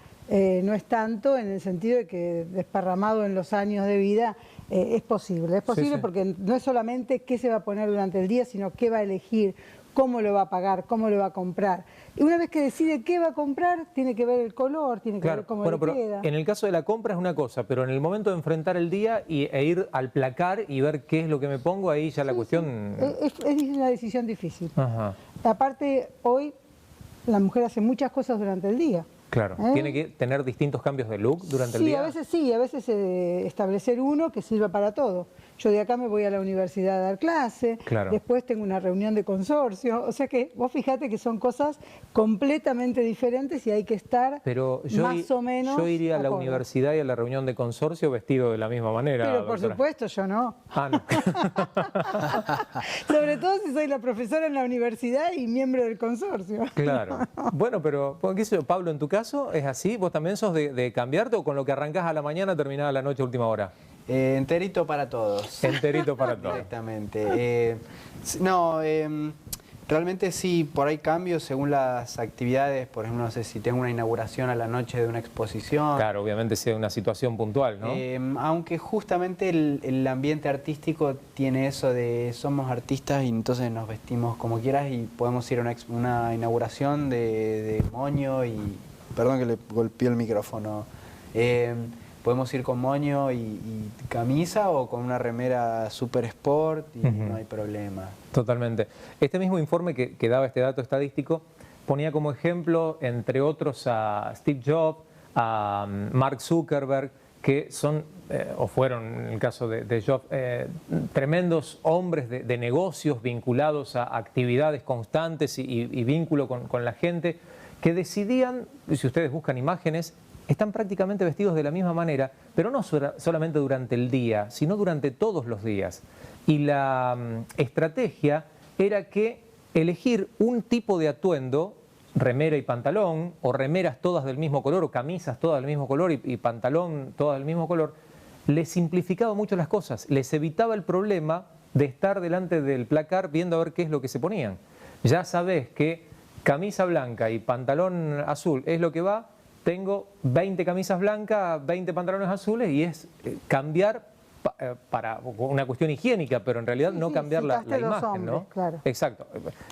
no es tanto en el sentido de que desparramado en los años de vida es posible. Es posible sí. porque no es solamente qué se va a poner durante el día, sino qué va a elegir, cómo lo va a pagar, cómo lo va a comprar. Y una vez que decide qué va a comprar, tiene que ver el color, tiene que claro, ver cómo bueno, le pero queda. en el caso de la compra es una cosa, pero en el momento de enfrentar el día e ir al placar y ver qué es lo que me pongo, ahí ya la cuestión... Es una decisión difícil. Ajá, Aparte, hoy la mujer hace muchas cosas durante el día. claro. ¿Eh? ¿Tiene que tener distintos cambios de look durante el día? Sí, a veces establecer uno que sirva para todo. Yo de acá me voy a la universidad a dar clase, Claro. después tengo una reunión de consorcio, o sea que vos fijate que son cosas completamente diferentes y hay que estar Pero más o menos yo iría a la acorde. universidad y a la reunión de consorcio vestido de la misma manera. Pero por doctora. supuesto yo no. Ah, no. Sobre todo si soy la profesora en la universidad y miembro del consorcio. Claro. Bueno, pero, ¿qué sé yo, Pablo, en tu caso es así? ¿Vos también sos de cambiarte o con lo que arrancás a la mañana terminás a la noche a última hora? Enterito para todos. Enterito para todos. Directamente. Realmente sí, por ahí cambios según las actividades. Por ejemplo, no sé si tengo una inauguración a la noche de una exposición. Claro, obviamente sea una situación puntual, ¿no? Aunque justamente el ambiente artístico tiene eso de somos artistas y entonces nos vestimos como quieras y podemos ir a una inauguración de moño y... Perdón que le golpeé el micrófono. Podemos ir con moño y camisa o con una remera super sport y no hay problema. Totalmente. Este mismo informe que daba este dato estadístico ponía como ejemplo, entre otros, a Steve Jobs, a Mark Zuckerberg, que son, o fueron en el caso de Jobs, tremendos hombres de negocios vinculados a actividades constantes y vínculo con la gente, que decidían, si ustedes buscan imágenes, están prácticamente vestidos de la misma manera, pero no solamente durante el día, sino durante todos los días. Y la estrategia era que elegir un tipo de atuendo, remera y pantalón, o remeras todas del mismo color, o camisas todas del mismo color y pantalón todas del mismo color, les simplificaba mucho las cosas, les evitaba el problema de estar delante del placar viendo a ver qué es lo que se ponían. Ya sabés que camisa blanca y pantalón azul es lo que va, tengo 20 camisas blancas, 20 pantalones azules y es cambiar para una cuestión higiénica, pero en realidad no cambiar la imagen, hombres, ¿no? Claro. Exacto.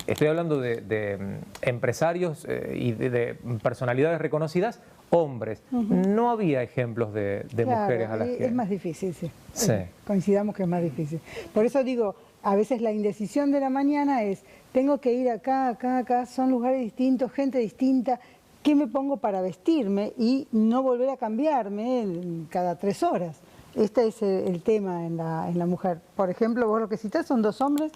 Estoy hablando de empresarios y de personalidades reconocidas, hombres. No había ejemplos de mujeres a las que... Es más difícil, sí. Sí. Coincidamos que es más difícil. Por eso digo, a veces la indecisión de la mañana es, tengo que ir acá, son lugares distintos, gente distinta, ¿qué me pongo para vestirme? Y no volver a cambiarme cada 3 horas. Este es el tema en la mujer. Por ejemplo, vos lo que citás son 2 hombres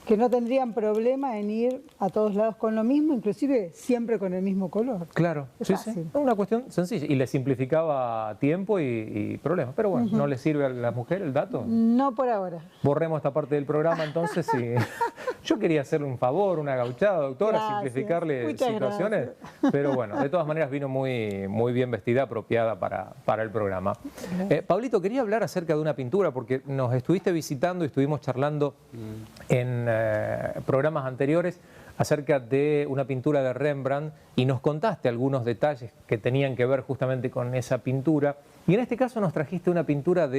que no tendrían problema en ir a todos lados con lo mismo, inclusive siempre con el mismo color. Claro, Es sí, fácil. sí. Una cuestión sencilla y le simplificaba tiempo y problemas. Pero bueno, ¿no le sirve a la mujer el dato? No por ahora. Borremos esta parte del programa entonces y yo quería hacerle un favor, una gauchada, doctora, Gracias. simplificarle Muchas situaciones, pero bueno, de todas maneras vino muy bien vestida, apropiada para el programa. Pablito, quería hablar acerca de una pintura porque nos estuviste visitando y estuvimos charlando en programas anteriores acerca de una pintura de Rembrandt y nos contaste algunos detalles que tenían que ver justamente con esa pintura. Y en este caso nos trajiste una pintura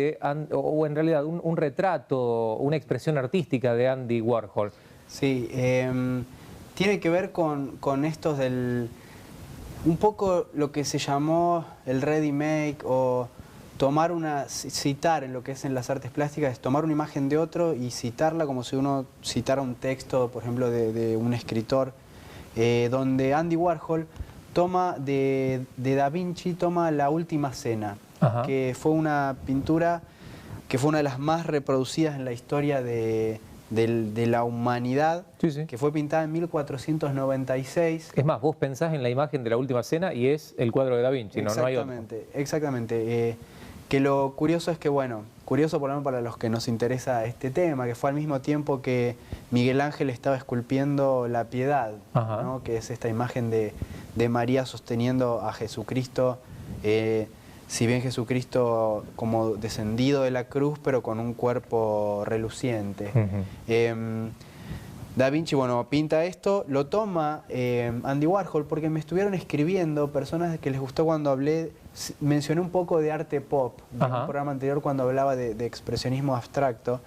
o en realidad un retrato, una expresión artística de Andy Warhol. Sí, tiene que ver con estos un poco lo que se llamó el ready make o citar en lo que es en las artes plásticas, es tomar una imagen de otro y citarla como si uno citara un texto, por ejemplo, de un escritor, donde Andy Warhol toma de Da Vinci, toma La Última Cena, que fue una pintura que fue una de las más reproducidas en la historia de la humanidad, que fue pintada en 1496. Es más, vos pensás en la imagen de La Última Cena y es el cuadro de Da Vinci, ¿no? No hay otro. Exactamente. Que lo curioso es que, bueno, curioso por lo menos para los que nos interesa este tema, que fue al mismo tiempo que Miguel Ángel estaba esculpiendo la Piedad, ¿no? Que es esta imagen de María sosteniendo a Jesucristo, si bien Jesucristo como descendido de la cruz, pero con un cuerpo reluciente. Da Vinci, bueno, pinta esto, lo toma Andy Warhol porque me estuvieron escribiendo personas que les gustó cuando mencioné un poco de arte pop, en un programa anterior cuando hablaba de expresionismo abstracto.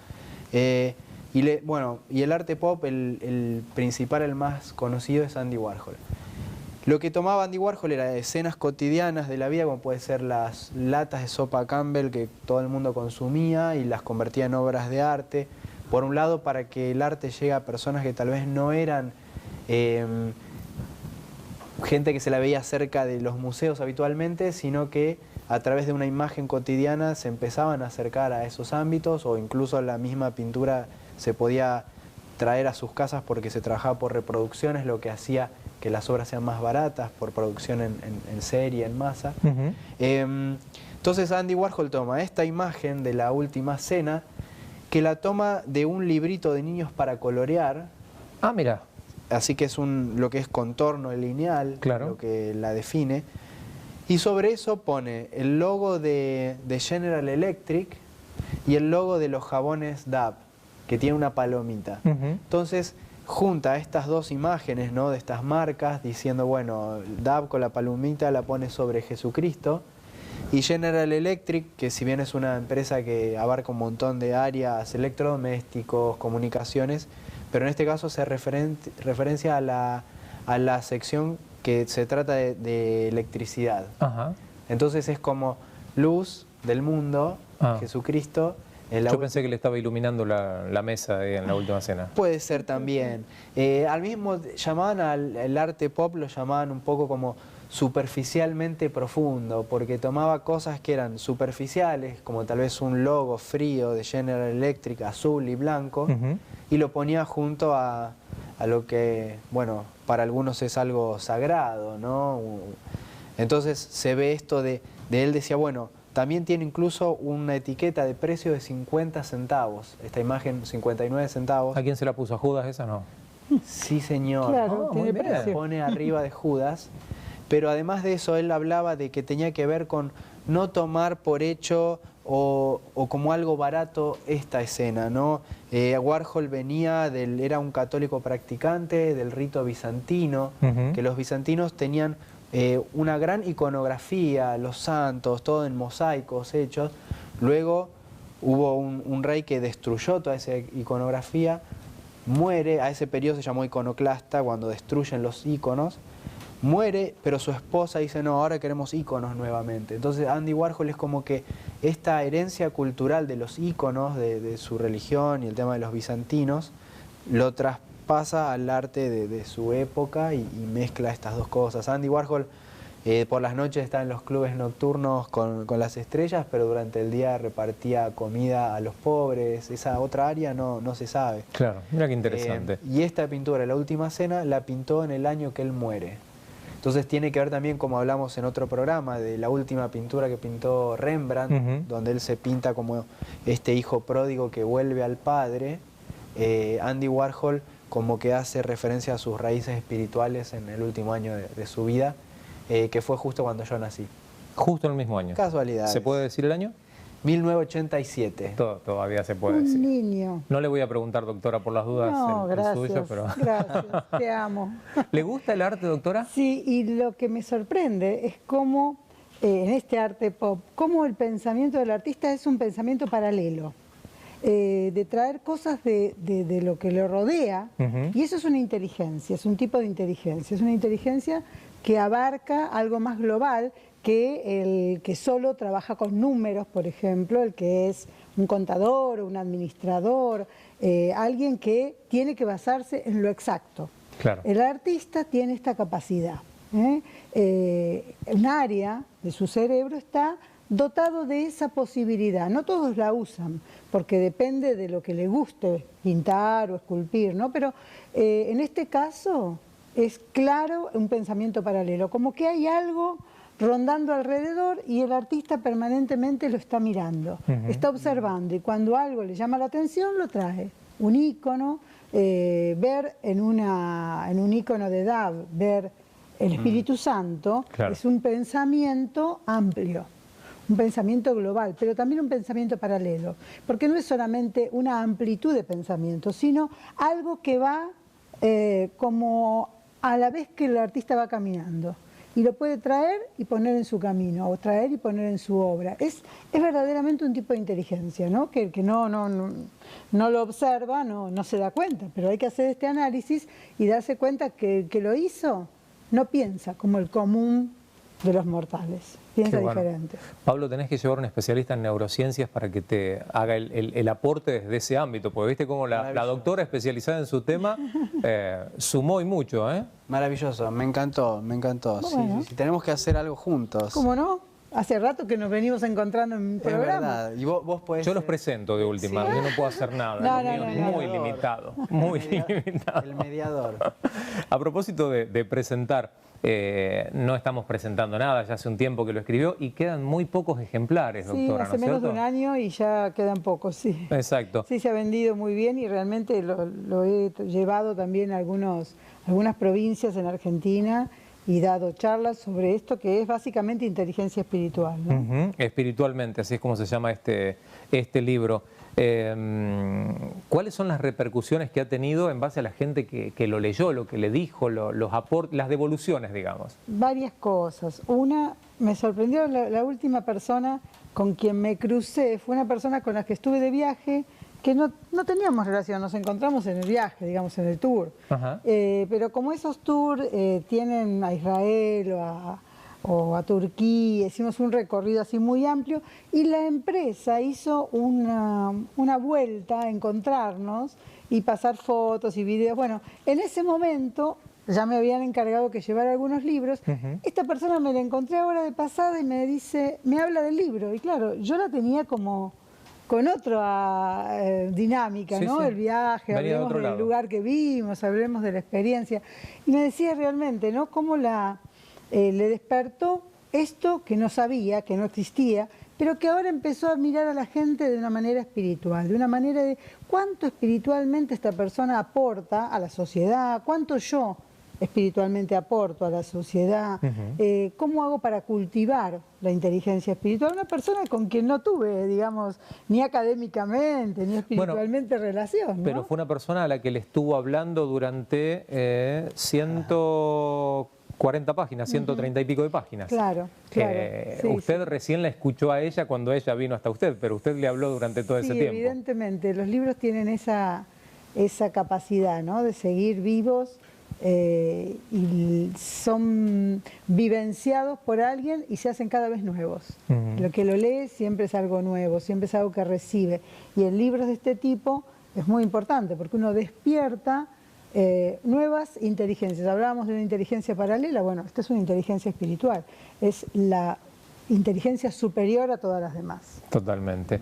Y el arte pop, el principal, el más conocido es Andy Warhol. Lo que tomaba Andy Warhol era escenas cotidianas de la vida, como puede ser las latas de sopa Campbell que todo el mundo consumía y las convertía en obras de arte. Por un lado, para que el arte llegue a personas que tal vez no eran gente que se la veía cerca de los museos habitualmente, sino que a través de una imagen cotidiana se empezaban a acercar a esos ámbitos, o incluso la misma pintura se podía traer a sus casas porque se trabajaba por reproducciones, lo que hacía que las obras sean más baratas, por producción en serie, en masa. Entonces Andy Warhol toma esta imagen de La Última Cena, que la toma de un librito de niños para colorear. Ah, mira. Así que es lo que es contorno lineal, claro, lo que la define. Y sobre eso pone el logo de General Electric y el logo de los jabones Dove, que tiene una palomita. Entonces junta estas dos imágenes, ¿no?, de estas marcas, diciendo, bueno, Dove con la palomita la pone sobre Jesucristo, y General Electric, que si bien es una empresa que abarca un montón de áreas, electrodomésticos, comunicaciones, pero en este caso se referencia a la sección que se trata de electricidad. Entonces es como luz del mundo, Jesucristo. Yo pensé que le estaba iluminando la mesa en La Última Cena. Puede ser también. Al mismo, llamaban al arte pop, lo llamaban un poco como superficialmente profundo, porque tomaba cosas que eran superficiales, como tal vez un logo frío de General Electric, azul y blanco, y lo ponía junto a lo que, bueno, para algunos es algo sagrado, ¿no? Entonces se ve esto de él decía, bueno, también tiene incluso una etiqueta de precio de 50 centavos, esta imagen 59 centavos. ¿A quién se la puso? ¿A Judas esa? No. Sí, señor. Claro, tiene precio. Pone arriba de Judas. Pero además de eso, él hablaba de que tenía que ver con no tomar por hecho o como algo barato esta escena, ¿no? Warhol era un católico practicante del rito bizantino, que los bizantinos tenían una gran iconografía, los santos, todo en mosaicos hechos. Luego hubo un rey que destruyó toda esa iconografía, muere, a ese periodo se llamó iconoclasta, cuando destruyen los íconos. Muere, pero su esposa dice, no, ahora queremos íconos nuevamente. Entonces Andy Warhol es como que esta herencia cultural de los íconos, de su religión y el tema de los bizantinos, lo traspasa al arte de su época y mezcla estas dos cosas. Andy Warhol por las noches está en los clubes nocturnos con las estrellas, pero durante el día repartía comida a los pobres. Esa otra área no se sabe. Claro, mira qué interesante. Y esta pintura, La Última Cena, la pintó en el año que él muere. Entonces tiene que ver también, como hablamos en otro programa, de la última pintura que pintó Rembrandt, donde él se pinta como este hijo pródigo que vuelve al padre. Andy Warhol como que hace referencia a sus raíces espirituales en el último año de su vida, que fue justo cuando yo nací. Justo en el mismo año. Casualidad. ¿Se puede decir el año? 1987. Todavía se puede decir. Un niño. No le voy a preguntar, doctora, por las dudas No, el gracias, suyo, pero... gracias, te amo. ¿Le gusta el arte, doctora? Sí, y lo que me sorprende es cómo, en este arte pop, cómo el pensamiento del artista es un pensamiento paralelo, de traer cosas de lo que le rodea, y eso es una inteligencia, es un tipo de inteligencia, es una inteligencia que abarca algo más global que el que solo trabaja con números, por ejemplo, el que es un contador o un administrador, alguien que tiene que basarse en lo exacto. Claro. El artista tiene esta capacidad. Un área de su cerebro está dotado de esa posibilidad. No todos la usan, porque depende de lo que le guste pintar o esculpir, ¿no? Pero en este caso es claro un pensamiento paralelo, como que hay algo rondando alrededor y el artista permanentemente lo está mirando, está observando, y cuando algo le llama la atención lo trae. Un ícono, ver en un ícono de Dab, ver el Espíritu Santo, claro, es un pensamiento amplio, un pensamiento global, pero también un pensamiento paralelo, porque no es solamente una amplitud de pensamiento, sino algo que va como a la vez que el artista va caminando. Y lo puede traer y poner en su camino, o traer y poner en su obra. Es verdaderamente un tipo de inteligencia, ¿no? Que el que no lo observa no se da cuenta, pero hay que hacer este análisis y darse cuenta que el que lo hizo no piensa como el común de los mortales, piensa bueno. diferente. Pablo, tenés que llevar a un especialista en neurociencias para que te haga el aporte desde ese ámbito, porque viste cómo la doctora especializada en su tema sumó y mucho, ¿eh? Maravilloso, me encantó, me encantó. Bueno. Sí, tenemos que hacer algo juntos. ¿Cómo no? Hace rato que nos venimos encontrando en un Es programa. verdad. Y vos podés... Yo los presento de última, yo no puedo hacer nada, No, lo mío es muy mediador. limitado, muy limitado. El mediador. A propósito de presentar, no estamos presentando nada, ya hace un tiempo que lo escribió y quedan muy pocos ejemplares, Sí, doctora, hace ¿no es menos de cierto? un año y ya quedan pocos, sí. Exacto. Sí, se ha vendido muy bien y realmente lo he llevado también a algunas provincias en Argentina y dado charlas sobre esto que es básicamente inteligencia espiritual, ¿no? Ujú, espiritualmente, así es como se llama este libro. ¿Cuáles son las repercusiones que ha tenido en base a la gente que lo leyó, lo que le dijo, los aportes, las devoluciones, digamos? Varias cosas. Una, me sorprendió la última persona con quien me crucé, fue una persona con la que estuve de viaje, que no teníamos relación, nos encontramos en el viaje, digamos, en el tour. Ajá. Pero como esos tours tienen a Israel o a Turquía, hicimos un recorrido así muy amplio y la empresa hizo una vuelta a encontrarnos y pasar fotos y videos. Bueno, en ese momento ya me habían encargado que llevara algunos libros. Esta persona me la encontré ahora de pasada y me dice, me habla del libro. Y claro, yo la tenía como con otra dinámica, Sí, ¿no? sí. El viaje, Venía de hablemos otro del lado. lugar que vimos, hablemos de la experiencia. Y me decía realmente, ¿no? Cómo le despertó esto que no sabía, que no existía, pero que ahora empezó a mirar a la gente de una manera espiritual, de una manera de cuánto espiritualmente esta persona aporta a la sociedad, cuánto yo espiritualmente aporto a la sociedad? ¿Cómo hago para cultivar la inteligencia espiritual? Una persona con quien no tuve, digamos, ni académicamente, ni espiritualmente relación, ¿no? Pero fue una persona a la que le estuvo hablando durante 140 páginas, 130 y pico de páginas. Claro, claro. Usted recién la escuchó a ella cuando ella vino hasta usted, pero usted le habló durante todo ese tiempo. Evidentemente, los libros tienen esa capacidad, ¿no?, de seguir vivos, y son vivenciados por alguien y se hacen cada vez nuevos. Lo que lo lee siempre es algo nuevo, siempre es algo que recibe. Y en libros de este tipo es muy importante porque uno despierta nuevas inteligencias. Hablábamos de una inteligencia paralela, bueno, esta es una inteligencia espiritual, es la inteligencia superior a todas las demás. Totalmente.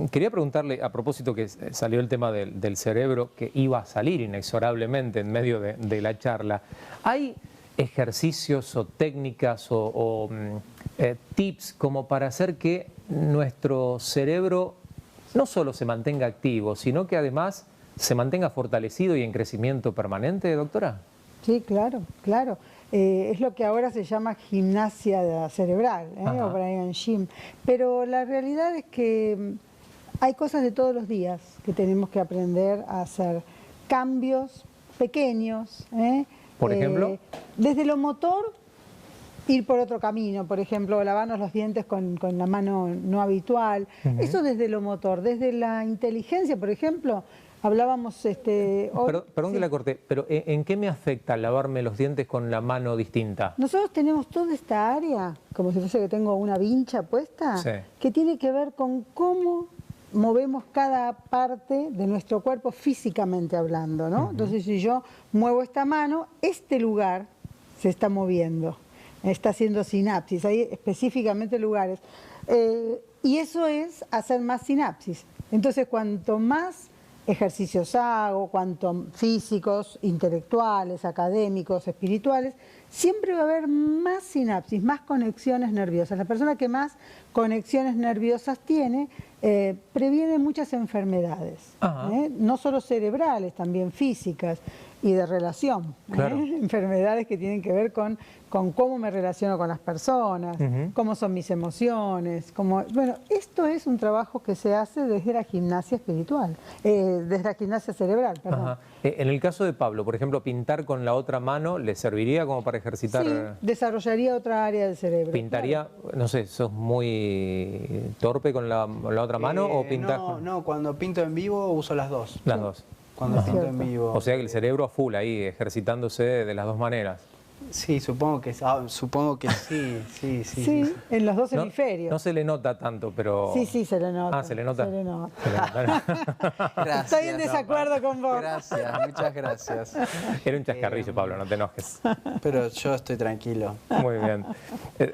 Quería preguntarle, a propósito que salió el tema del cerebro, que iba a salir inexorablemente en medio de la charla, ¿hay ejercicios o técnicas o tips como para hacer que nuestro cerebro no solo se mantenga activo, sino que además se mantenga fortalecido y en crecimiento permanente, doctora? Sí, claro, claro. Es lo que ahora se llama gimnasia cerebral, o Brian Gym. Pero la realidad es que hay cosas de todos los días que tenemos que aprender a hacer. Cambios pequeños. ¿Por ejemplo? Desde lo motor, ir por otro camino. Por ejemplo, lavarnos los dientes con la mano no habitual. Eso desde lo motor. Desde la inteligencia, por ejemplo, hablábamos hoy, perdón que la corté, pero ¿en qué me afecta lavarme los dientes con la mano distinta? Nosotros tenemos toda esta área, como si fuese que tengo una vincha puesta, que tiene que ver con cómo movemos cada parte de nuestro cuerpo físicamente hablando, ¿no? Entonces, si yo muevo esta mano, este lugar se está moviendo, está haciendo sinapsis, hay específicamente lugares. Y eso es hacer más sinapsis. Entonces, cuanto más ejercicios hago, cuanto físicos, intelectuales, académicos, espirituales, siempre va a haber más sinapsis, más conexiones nerviosas. La persona que más conexiones nerviosas tiene, previene muchas enfermedades, no solo cerebrales, también físicas y de relación. Claro. Enfermedades que tienen que ver con cómo me relaciono con las personas, cómo son mis emociones. Bueno, esto es un trabajo que se hace desde la gimnasia espiritual, desde la gimnasia cerebral, perdón. En el caso de Pablo, por ejemplo, pintar con la otra mano, ¿le serviría como para ejercitar? Sí, desarrollaría otra área del cerebro. ¿Pintaría, no sé, sos muy torpe con la otra mano o pintas? No, cuando pinto en vivo uso las dos. Las dos. Cuando pinto en vivo. O sea que el cerebro a full ahí, ejercitándose de las dos maneras. Sí, supongo que sí. Sí, en los dos hemisferios. No se le nota tanto, pero... Sí, se le nota. Ah, ¿se le nota? Se le nota. Gracias, Estoy en desacuerdo con vos. Gracias, muchas gracias. Era un chascarrillo, Pablo, no te enojes. Pero yo estoy tranquilo. Muy bien.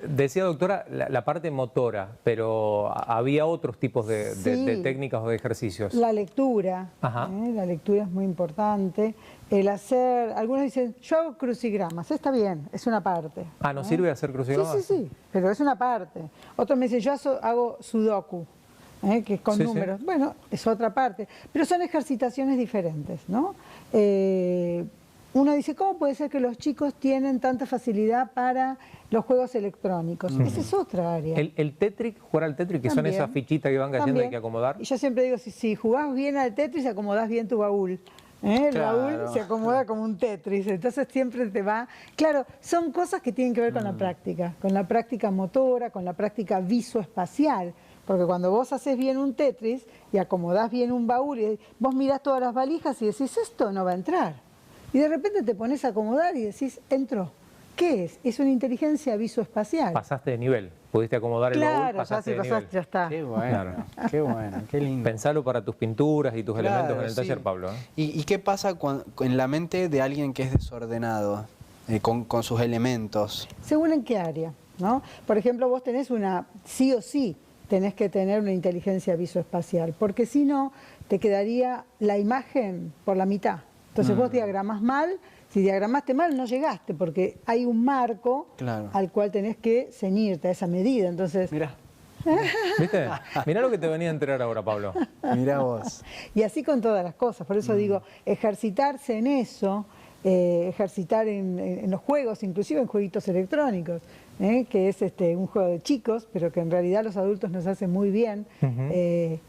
Decía, doctora, la parte motora, pero había otros tipos de técnicas o de ejercicios. La lectura. La lectura es muy importante. El hacer, algunos dicen, yo hago crucigramas, está bien, es una parte. ¿No sirve hacer crucigramas? Sí, pero es una parte. Otros me dicen, yo hago sudoku, que es con números. Sí. Bueno, es otra parte. Pero son ejercitaciones diferentes, ¿no? Uno dice, ¿cómo puede ser que los chicos tienen tanta facilidad para los juegos electrónicos? Esa es otra área. El Tetris, jugar al Tetris, que también, son esas fichitas que van cayendo y hay que acomodar. Y yo siempre digo, si jugás bien al Tetris, acomodás bien tu baúl. El baúl se acomoda como un Tetris, entonces siempre te va... Claro, son cosas que tienen que ver con la práctica motora, con la práctica visoespacial, porque cuando vos haces bien un Tetris y acomodás bien un baúl, y vos mirás todas las valijas y decís, esto no va a entrar. Y de repente te pones a acomodar y decís, entró. ¿Qué es? Es una inteligencia visoespacial. Pasaste de nivel, pudiste acomodar el baúl, pasaste de nivel. Ya está. Qué bueno, qué lindo. Pensalo para tus pinturas y tus elementos en el taller, Pablo. ¿Y qué pasa en la mente de alguien que es desordenado, con sus elementos? Según en qué área, ¿no? Por ejemplo, vos tenés sí o sí, tenés que tener una inteligencia visoespacial, porque si no, te quedaría la imagen por la mitad. Entonces vos diagramás mal. Si diagramaste mal, no llegaste, porque hay un marco al cual tenés que ceñirte a esa medida. Entonces, mirá. ¿Viste? Mirá lo que te venía a enterar ahora, Pablo. Mirá vos. Y así con todas las cosas. Por eso digo, ejercitarse en eso ejercitar en los juegos, inclusive en jueguitos electrónicos, que es un juego de chicos, pero que en realidad los adultos nos hace muy bien.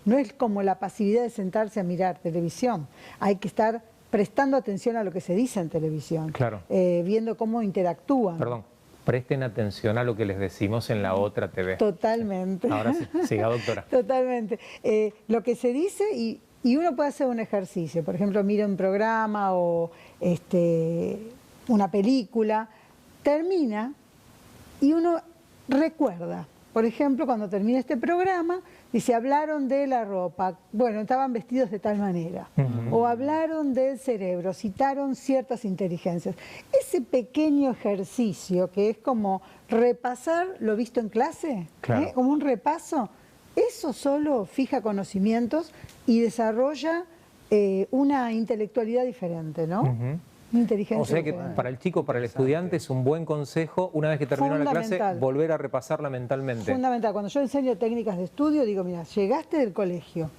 No es como la pasividad de sentarse a mirar televisión, hay que estar prestando atención a lo que se dice en televisión, claro. Viendo cómo interactúan. Perdón, presten atención a lo que les decimos en la otra TV. Totalmente. Ahora sí, siga, doctora. Totalmente. Lo que se dice y uno puede hacer un ejercicio, por ejemplo, mira un programa o una película, termina y uno recuerda. Por ejemplo, cuando termina este programa, dice, hablaron de la ropa, bueno, estaban vestidos de tal manera, o hablaron del cerebro, citaron ciertas inteligencias. Ese pequeño ejercicio que es como repasar lo visto en clase, claro. Como un repaso, eso solo fija conocimientos y desarrolla una intelectualidad diferente, ¿no? Una inteligencia o sea que diferente. para el chico, para el estudiante, es un buen consejo, una vez que terminó la clase, volver a repasarla mentalmente. Fundamental. Cuando yo enseño técnicas de estudio, digo, mira, llegaste del colegio,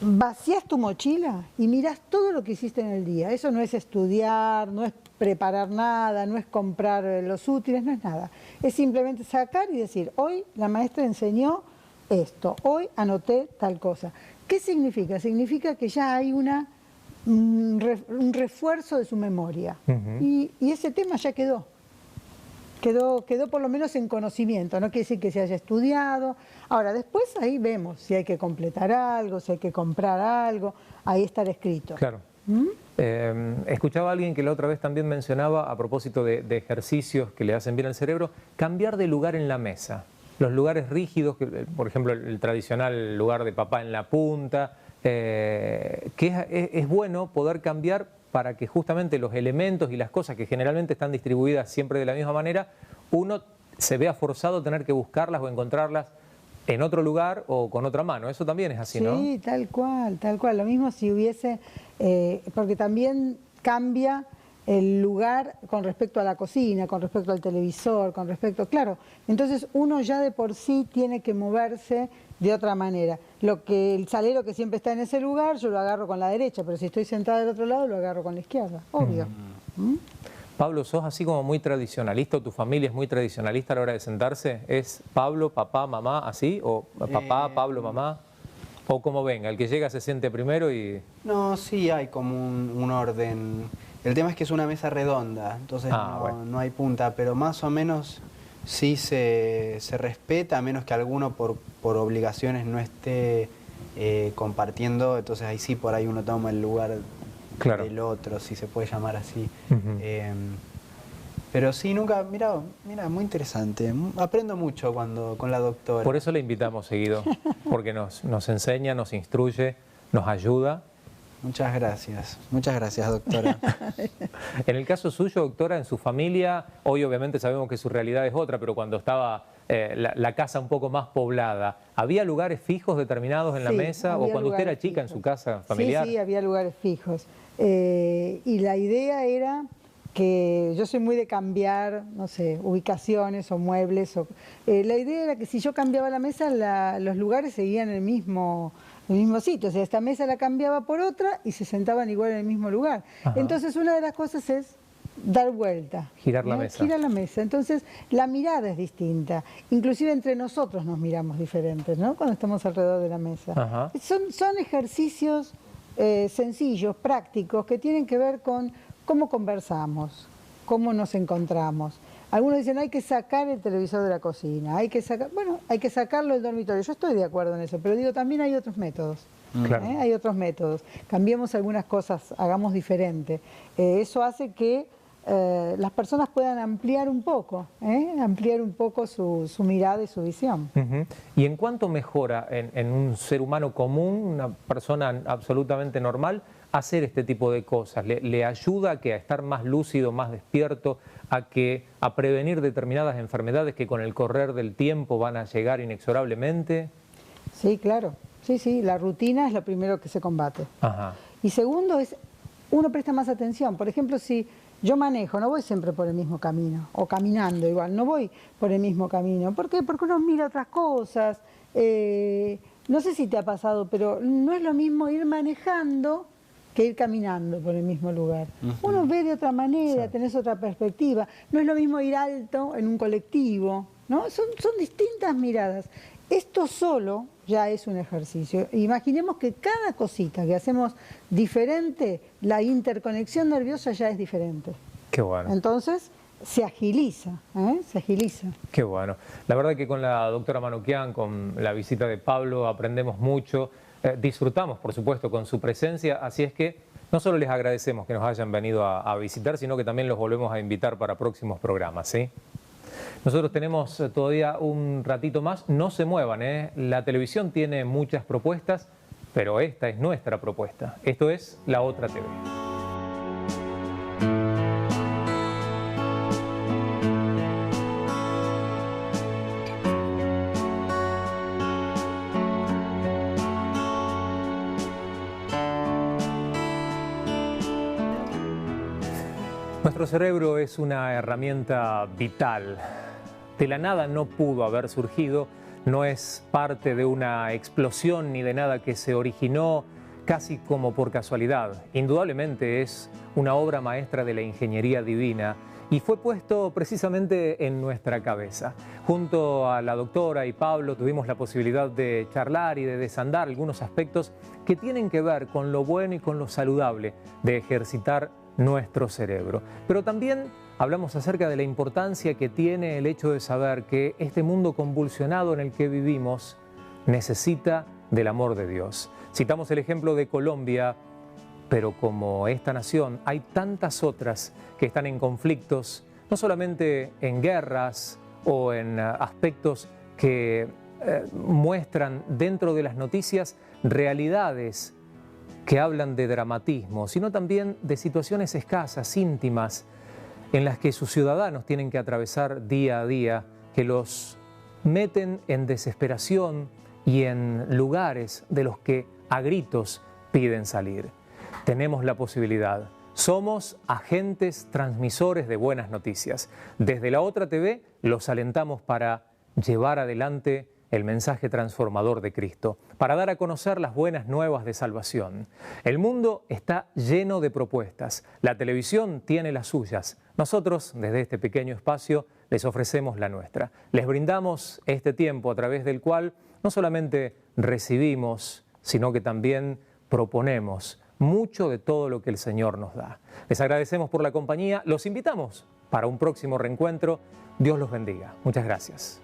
vacías tu mochila y mirás todo lo que hiciste en el día. Eso no es estudiar, no es preparar nada, no es comprar los útiles, no es nada. Es simplemente sacar y decir, hoy la maestra enseñó esto, hoy anoté tal cosa. ¿Qué significa? Significa que ya hay un refuerzo de su memoria. Y ese tema ya quedó por lo menos en conocimiento, no quiere decir que se haya estudiado. Ahora, después ahí vemos si hay que completar algo, si hay que comprar algo, ahí estará escrito. Claro. Escuchaba a alguien que la otra vez también mencionaba, a propósito de ejercicios que le hacen bien al cerebro, cambiar de lugar en la mesa. Los lugares rígidos, por ejemplo, el tradicional lugar de papá en la punta, que es bueno poder cambiar para que justamente los elementos y las cosas que generalmente están distribuidas siempre de la misma manera, uno se vea forzado a tener que buscarlas o encontrarlas en otro lugar o con otra mano. Eso también es así, ¿no? Sí, tal cual, tal cual. Lo mismo si hubiese, porque también cambia el lugar con respecto a la cocina, con respecto al televisor, con respecto, claro, entonces uno ya de por sí tiene que moverse de otra manera. El salero que siempre está en ese lugar, yo lo agarro con la derecha, pero si estoy sentada del otro lado, lo agarro con la izquierda, obvio. Pablo, ¿sos así como muy tradicionalista o tu familia es muy tradicionalista a la hora de sentarse? ¿Es Pablo, papá, mamá, así? ¿O papá, Pablo, mamá? ¿O como venga, el que llega se siente primero y...? No, sí hay como un orden. El tema es que es una mesa redonda, entonces no hay punta, pero más o menos sí se respeta, a menos que alguno por obligaciones no esté compartiendo, entonces ahí sí por ahí uno toma el lugar del otro, si se puede llamar así. Pero sí, nunca, mira, muy interesante, aprendo mucho con la doctora. Por eso le invitamos seguido, porque nos enseña, nos instruye, nos ayuda. Muchas gracias, doctora. En el caso suyo, doctora, en su familia, hoy obviamente sabemos que su realidad es otra, pero cuando estaba la casa un poco más poblada, ¿había lugares fijos determinados en la mesa? ¿O cuando usted era chica en su casa familiar? Sí, había lugares fijos. Y la idea era que yo soy muy de cambiar, no sé, ubicaciones o muebles. La idea era que si yo cambiaba la mesa, los lugares seguían en el mismo sitio. O sea, esta mesa la cambiaba por otra y se sentaban igual en el mismo lugar. Ajá. Entonces, una de las cosas es dar vuelta. Girar la mesa. Girar la mesa. Entonces, la mirada es distinta. Inclusive entre nosotros nos miramos diferentes, ¿no? Cuando estamos alrededor de la mesa. Ajá. Son ejercicios sencillos, prácticos, que tienen que ver con cómo conversamos, cómo nos encontramos. Algunos dicen, hay que sacar el televisor de la cocina, hay que sacarlo del dormitorio. Yo estoy de acuerdo en eso, pero digo, también hay otros métodos. Claro. Hay otros métodos. Cambiemos algunas cosas, hagamos diferente. Eso hace que las personas puedan ampliar un poco su mirada y su visión. ¿Y en cuánto mejora en un ser humano común, una persona absolutamente normal, hacer este tipo de cosas? ¿Le ayuda a estar más lúcido, más despierto, a prevenir determinadas enfermedades que con el correr del tiempo van a llegar inexorablemente? Sí, claro. Sí, la rutina es lo primero que se combate. Ajá. Y segundo es, uno presta más atención. Por ejemplo, si yo manejo, no voy siempre por el mismo camino, o caminando igual, no voy por el mismo camino. ¿Por qué? Porque uno mira otras cosas. No sé si te ha pasado, pero no es lo mismo ir manejando que ir caminando por el mismo lugar. Uno ve de otra manera, tenés otra perspectiva. No es lo mismo ir alto en un colectivo, ¿no? Son distintas miradas. Esto solo ya es un ejercicio. Imaginemos que cada cosita que hacemos diferente, la interconexión nerviosa ya es diferente. Qué bueno. Entonces, se agiliza, se agiliza. Qué bueno. La verdad que con la doctora Manukyan, con la visita de Pablo, aprendemos mucho. Disfrutamos, por supuesto, con su presencia. Así es que no solo les agradecemos que nos hayan venido a visitar, sino que también los volvemos a invitar para próximos programas, ¿sí? Nosotros tenemos todavía un ratito más. No se muevan, ¿eh? La televisión tiene muchas propuestas, pero esta es nuestra propuesta. Esto es La Otra TV. Nuestro cerebro es una herramienta vital. De la nada no pudo haber surgido, no es parte de una explosión ni de nada que se originó casi como por casualidad. Indudablemente es una obra maestra de la ingeniería divina y fue puesto precisamente en nuestra cabeza. Junto a la doctora y Pablo tuvimos la posibilidad de charlar y de desandar algunos aspectos que tienen que ver con lo bueno y con lo saludable de ejercitar nuestro cerebro. Pero también hablamos acerca de la importancia que tiene el hecho de saber que este mundo convulsionado en el que vivimos necesita del amor de Dios. Citamos el ejemplo de Colombia, pero como esta nación hay tantas otras que están en conflictos, no solamente en guerras o en aspectos que muestran dentro de las noticias realidades que hablan de dramatismo, sino también de situaciones escasas, íntimas, en las que sus ciudadanos tienen que atravesar día a día, que los meten en desesperación y en lugares de los que a gritos piden salir. Tenemos la posibilidad. Somos agentes transmisores de buenas noticias. Desde La Otra TV los alentamos para llevar adelante el mensaje transformador de Cristo, para dar a conocer las buenas nuevas de salvación. El mundo está lleno de propuestas. La televisión tiene las suyas. Nosotros, desde este pequeño espacio, les ofrecemos la nuestra. Les brindamos este tiempo a través del cual no solamente recibimos, sino que también proponemos mucho de todo lo que el Señor nos da. Les agradecemos por la compañía. Los invitamos para un próximo reencuentro. Dios los bendiga. Muchas gracias.